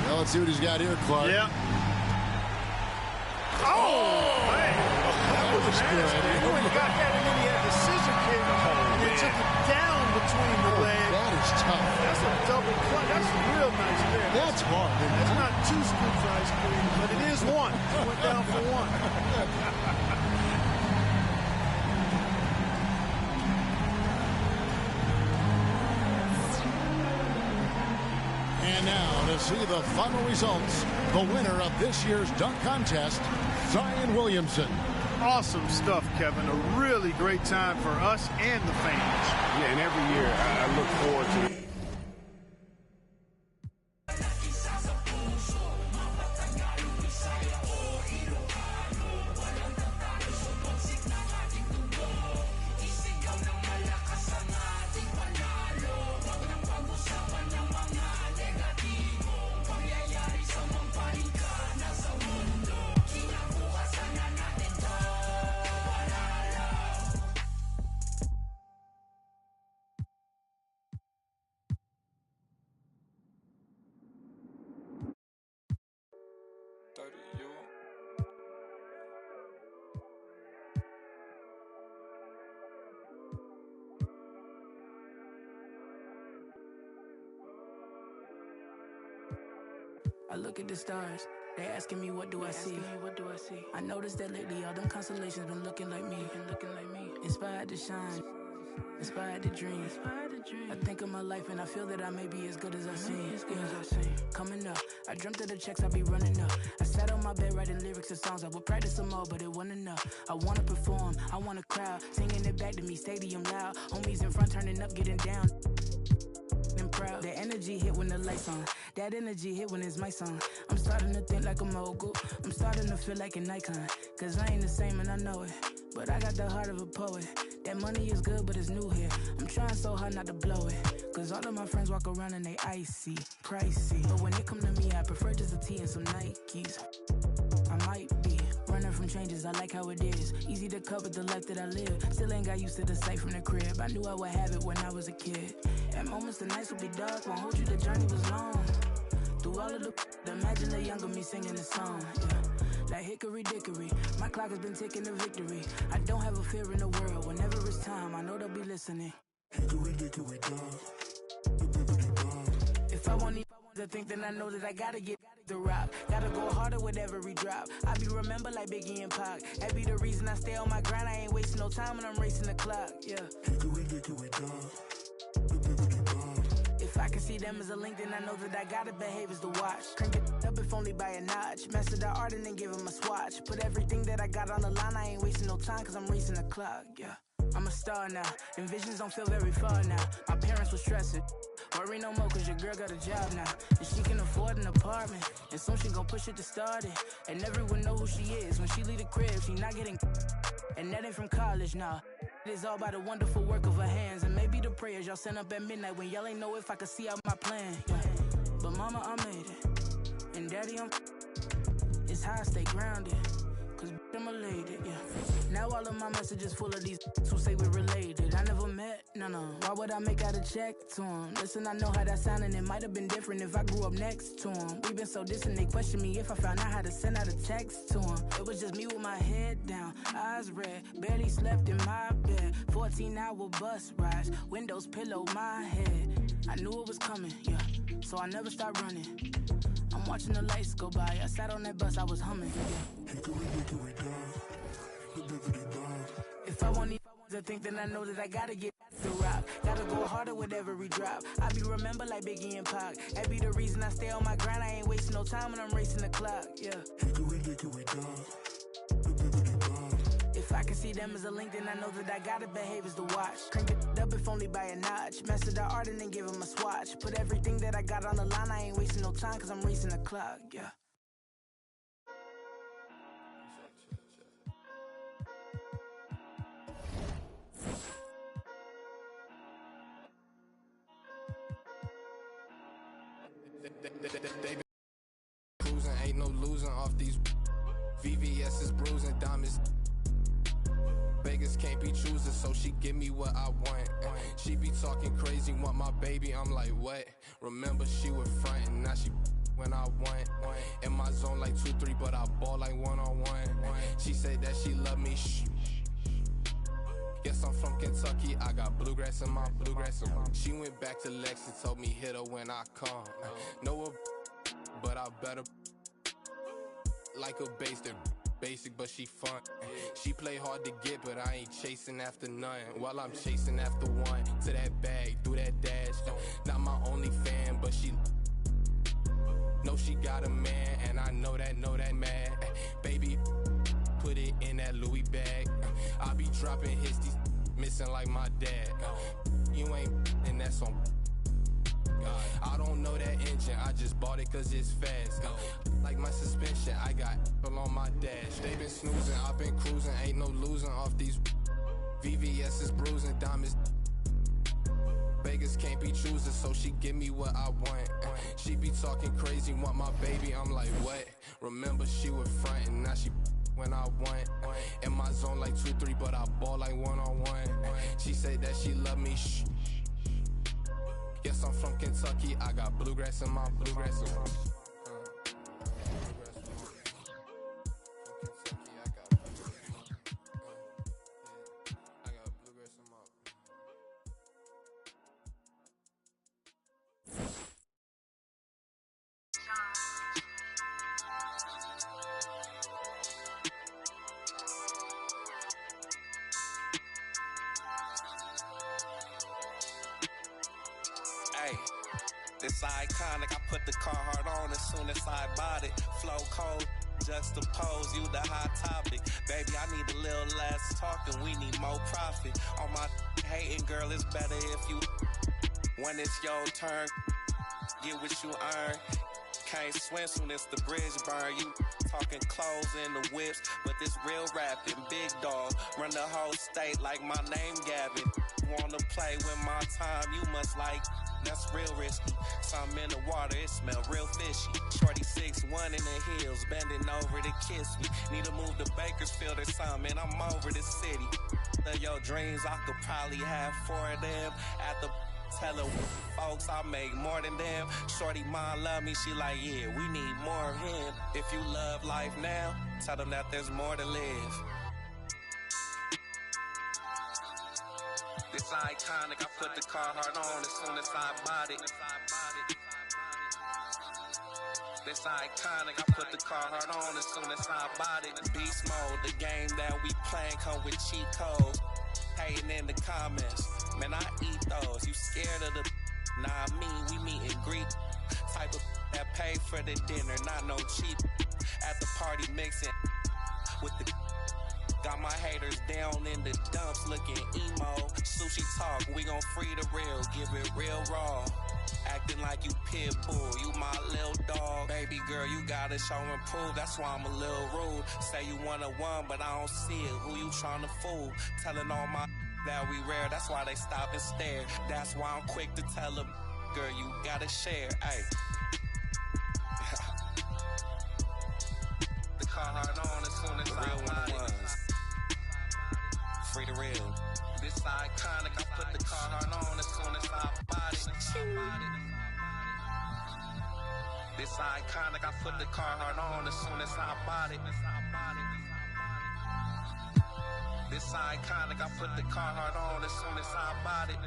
Well, let's see what he's got here, Clark. Yeah. Oh, man. That was nasty. He got that, and then he had the scissor kick, and then took it down between the legs. That is tough. That's a double clutch. That's real nice there. That's hard. That's not two scoops of ice cream, but it is one. He went down for one. And now to see the final results, the winner of this year's dunk contest, Zion Williamson. Awesome stuff, Kevin. A really great time for us and the fans. Yeah, and every year I look forward to it. I look at the stars, they asking me what do I see? I noticed that lately all them constellations been looking like me. Inspired to shine, inspired to dream. I think of my life and I feel that I may be as good as I seem. Coming up, I dreamt of the checks I be running up. I sat on my bed writing lyrics and songs. I would practice some more, but it wasn't enough. I wanna perform, I want a crowd singing it back to me, stadium loud. Homies in front turning up, getting down. Proud. The energy hit when the lights on. That energy hit when it's my song. I'm starting to think like a mogul. I'm starting to feel like an icon. Cause I ain't the same and I know it. But I got the heart of a poet. That money is good but it's new here. I'm trying so hard not to blow it. Cause all of my friends walk around and they icy, pricey. But when it come to me, I prefer just a tee and some Nikes. I might be running from changes, I like how it is. Easy to cover the life that I live. Still ain't got used to the sight from the crib. I knew I would have it when I was a kid. At moments the nights will be dark, won't hold you, the journey was long. Through all of the imagine the younger me singing the song. Yeah. Like hickory dickory, my clock has been ticking to victory. I don't have a fear in the world, whenever it's time, I know they'll be listening. If I want to think, then I know that I gotta get the rock. Gotta go harder with every drop. I be remembered like Biggie and Pac. That be the reason I stay on my grind. I ain't wasting no time when I'm racing the clock. Yeah. If I can see them as a link, then I know that I gotta behave as the watch. Crank it up if only by a notch. Master the art and then give him a swatch. Put everything that I got on the line. I ain't wasting no time cause I'm racing the clock. Yeah. I'm a star now, and visions don't feel very far now. My parents were stressing. Worry no more cause your girl got a job now. And she can afford an apartment, and soon she gon' push it to start it. And everyone know who she is. When she leave the crib, she not getting. And that ain't from college now. It is all by the wonderful work of her hands. And maybe the prayers y'all sent up at midnight when y'all ain't know if I could see out my plan. Yeah. But mama, I made it. And daddy, it's how I stay grounded. Cause I'm elated, yeah. Now all of my messages full of these who say we're related. I never met, no. Why would I make out a check to him? Listen, I know how that sound and it might have been different if I grew up next to him. We been so distant, they question me if I found out how to send out a text to him. It was just me with my head down, eyes red, barely slept in my bed. 14-hour bus rides, windows pillow my head. I knew it was coming, yeah, so I never stopped running. I'm watching the lights go by, I sat on that bus, I was humming, yeah. If I want to think, then I know that I gotta get the rock. Gotta go harder with every drop. I be remembered like Biggie and Pac. That be the reason I stay on my grind. I ain't wasting no time when I'm racing the clock, yeah. If I can see them as a link, then I know that I gotta behave as the watch. Crank it up if only by a notch. Master the art and then give him a swatch. Put everything that I got on the line. I ain't wasting no time cause I'm racing the clock, yeah. They been cruising, ain't no losing off these VVS is bruising, diamonds. Vegas can't be choosing, so she give me what I want. She be talking crazy, want my baby, I'm like, what? Remember she was frontin', now she when I want. In my zone like 2-3, but I ball like one-on-one. She said that she love me, shh. Guess I'm from Kentucky, I got bluegrass in my She went back to Lex and told me hit her when I come. Know her, but I better like a basic, but she fun. She play hard to get, but I ain't chasing after none. While I'm chasing after one, to that bag, through that dash. Not my only fan, but she know she got a man, and I know that mad. Baby, put it in that Louis bag. I be dropping hits, these missing like my dad. You ain't, and that's on. I don't know that engine, I just bought it cause it's fast. Like my suspension, I got on my dash. They been snoozing, I been cruising, ain't no losing off these VVS is bruising, diamonds. Vegas can't be choosing, so she give me what I want. She be talking crazy, want my baby, I'm like, what? Remember she was frontin', now she when I want. In my zone like 2-3, but I ball like one-on-one. She said that she love me, shh. Guess I'm from Kentucky, I got bluegrass in my It's iconic, I put the Carhartt on as soon as I bought it. Flow cold, juxtapose, you the hot topic. Baby, I need a little less talking, we need more profit. On my hating, girl, it's better if you. When it's your turn, get what you earn. Can't swim soon as the bridge burn. You talking clothes in the whips, but this real rapping, big dog. Run the whole state like my name Gavin. Wanna play with my time, you must like. That's real risky. Something in the water, it smell real fishy. Shorty 6'1" in the hills, bending over to kiss me. Need to move to Bakersfield or something, I'm over the city. Your dreams, I could probably have 4 of them. At the tell her folks I make more than them. Shorty mom love me, she like, yeah, we need more of him. If you love life now, tell them that there's more to live. This iconic, I put the Carhartt on as soon as I bought it. This iconic, I put the Carhartt on as soon as I bought it. Beast mode, the game that we playing come with cheat codes. Hating in the comments, man, I eat those. You scared of the nah, me, we meet and greet. Type of that pay for the dinner, not no cheap. At the party mixing with the got my haters down in the dumps looking emo. Sushi talk, we gon' free the real, give it real raw. Acting like you pit bull, you my little dog. Baby girl, you gotta show and prove, that's why I'm a little rude. Say you one-on-one, but I don't see it, who you tryna fool? Telling all my that we rare, that's why they stop and stare. That's why I'm quick to tell them, girl, you gotta share, ayy. The Carhartt on as soon as I want it. Free the real. This iconic, I put the Carhartt on as soon as I bought it. This iconic, I put the Carhartt on as soon as I bought it. This iconic, I put the Carhartt on as soon as I bought it.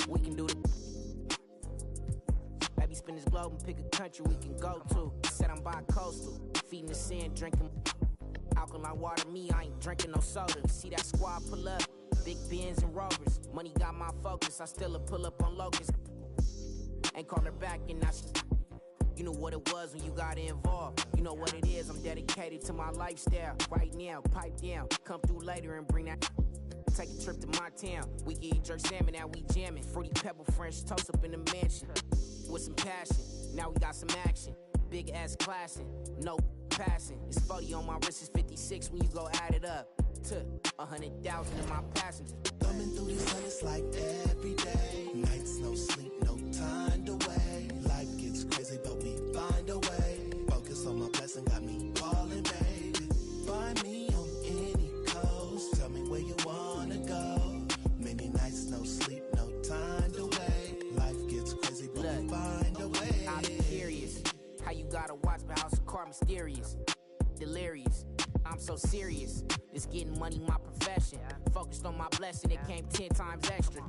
We can do it. Maybe spin this globe and pick a country we can go to. Said I'm bi-coastal, feeding the sand, drinking alkaline water. Me, I ain't drinking no soda. See that squad pull up, big Benz and Rovers. Money got my focus, I still pull up on Locust. Ain't call her back and now she. You know what it was when you got involved. You know what it is, I'm dedicated to my lifestyle. Right now, pipe down, come through later and bring that. Take a trip to my town. We can eat jerk salmon, now we jamming. Fruity pebble French toast up in the mansion. With some passion, now we got some action. Big ass clashing, no passing. It's 40 on my wrist, it's 56 when you go add it up. To 100,000 in my passengers. Thumbing through these hundreds like every day. Nights, no sleep, no time to wait. Life gets crazy, but we find a way. Focus on my blessing, got me falling, baby. Find me on any coast. Tell me where you wanna go. Many nights, no sleep, no time to wait. Life gets crazy, but we find a way. I'm curious how you gotta watch my House of Cards mysterious, delirious. I'm so serious. This getting money my profession. Focused on my blessing, it came 10 times extra.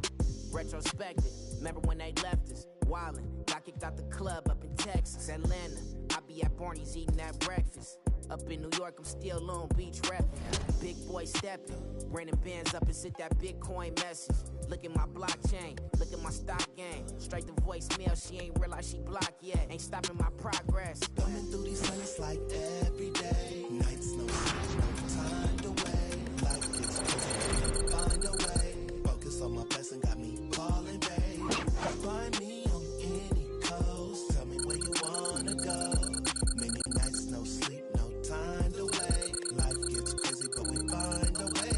Retrospective, remember when they left us? Wildin', got kicked out the club up in Texas, Atlanta. I be at Barney's eating that breakfast. Up in New York, I'm still Long Beach reppin'. Big boy steppin', Brandon Benz up and sent that Bitcoin message. Look at my blockchain, look at my stock game. Straight to voicemail, she ain't realize she blocked yet. Ain't stopping my progress. Thumbing through these hundreds like every day. Nights, no sleep, no time to wait. Life gets crazy, find a way. Focus on my blessing, got me falling, babe. Find me on any coast. Tell me where you wanna go. Many nights, no sleep, no time to wait. Life gets crazy, but we find a way.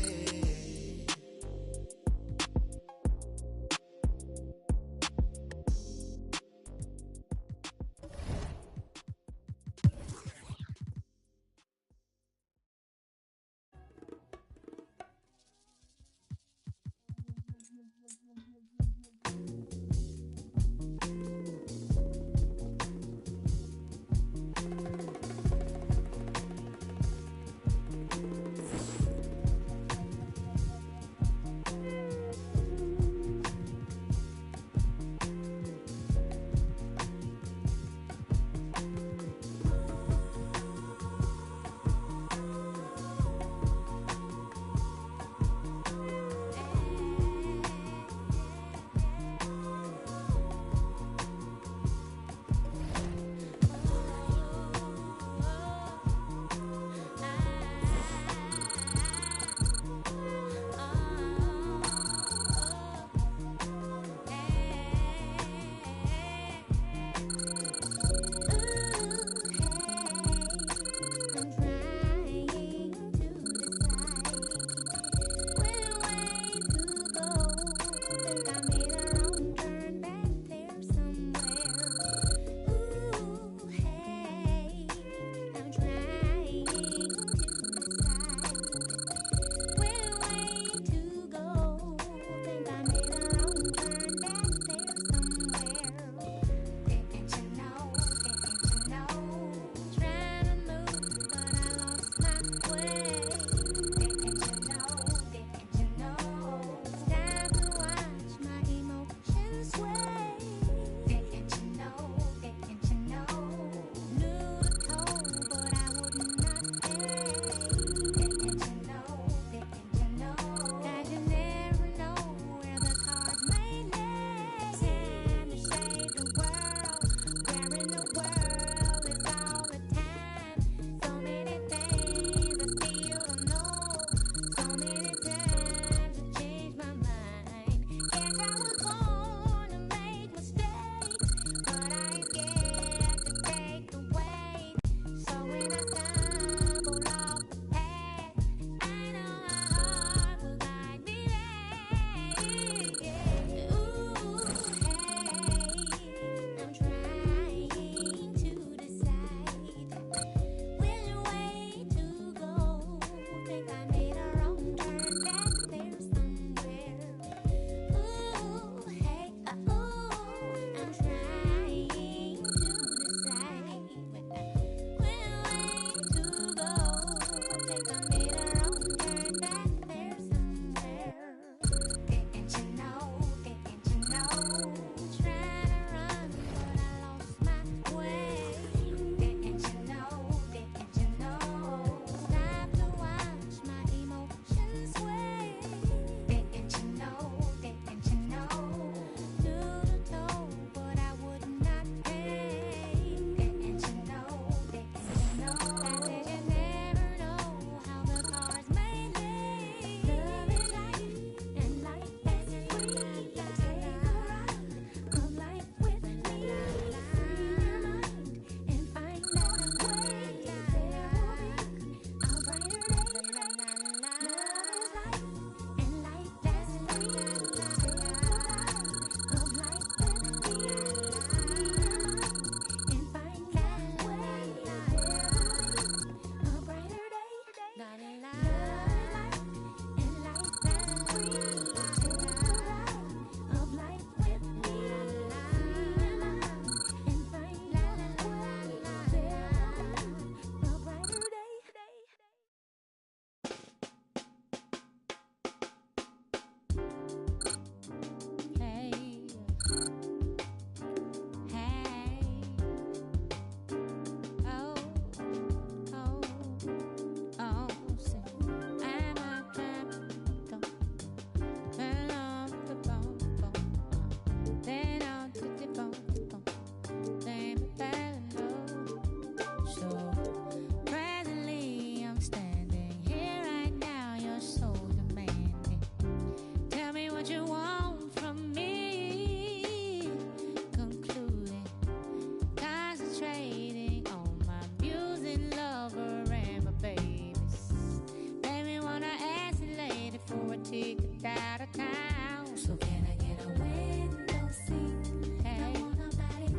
out of town. So can I get a window seat? Hey. Don't want nobody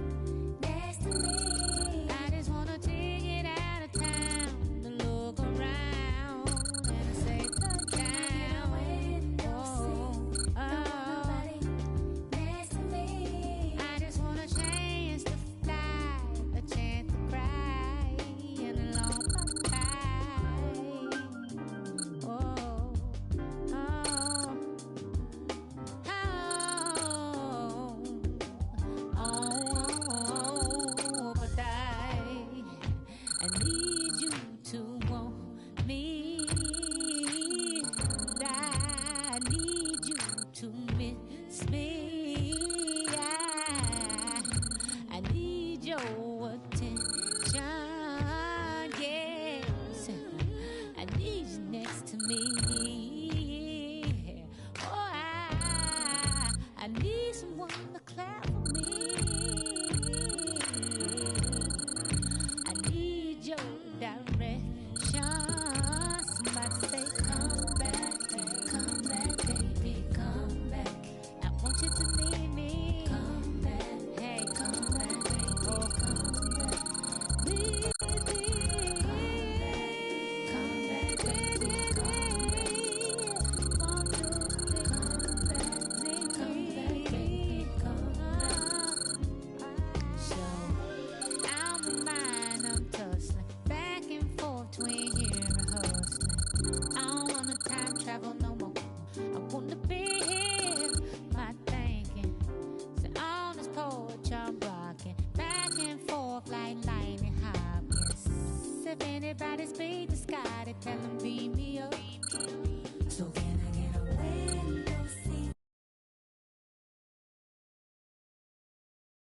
next to me. I just wanna take it out of town to look around and say the town. Next to me. I just want a chance to fly, a chance to cry, and a long goodbye. Oh, but I need you to want me. I need you to miss me. I need your attention. Yes, I need you next to me.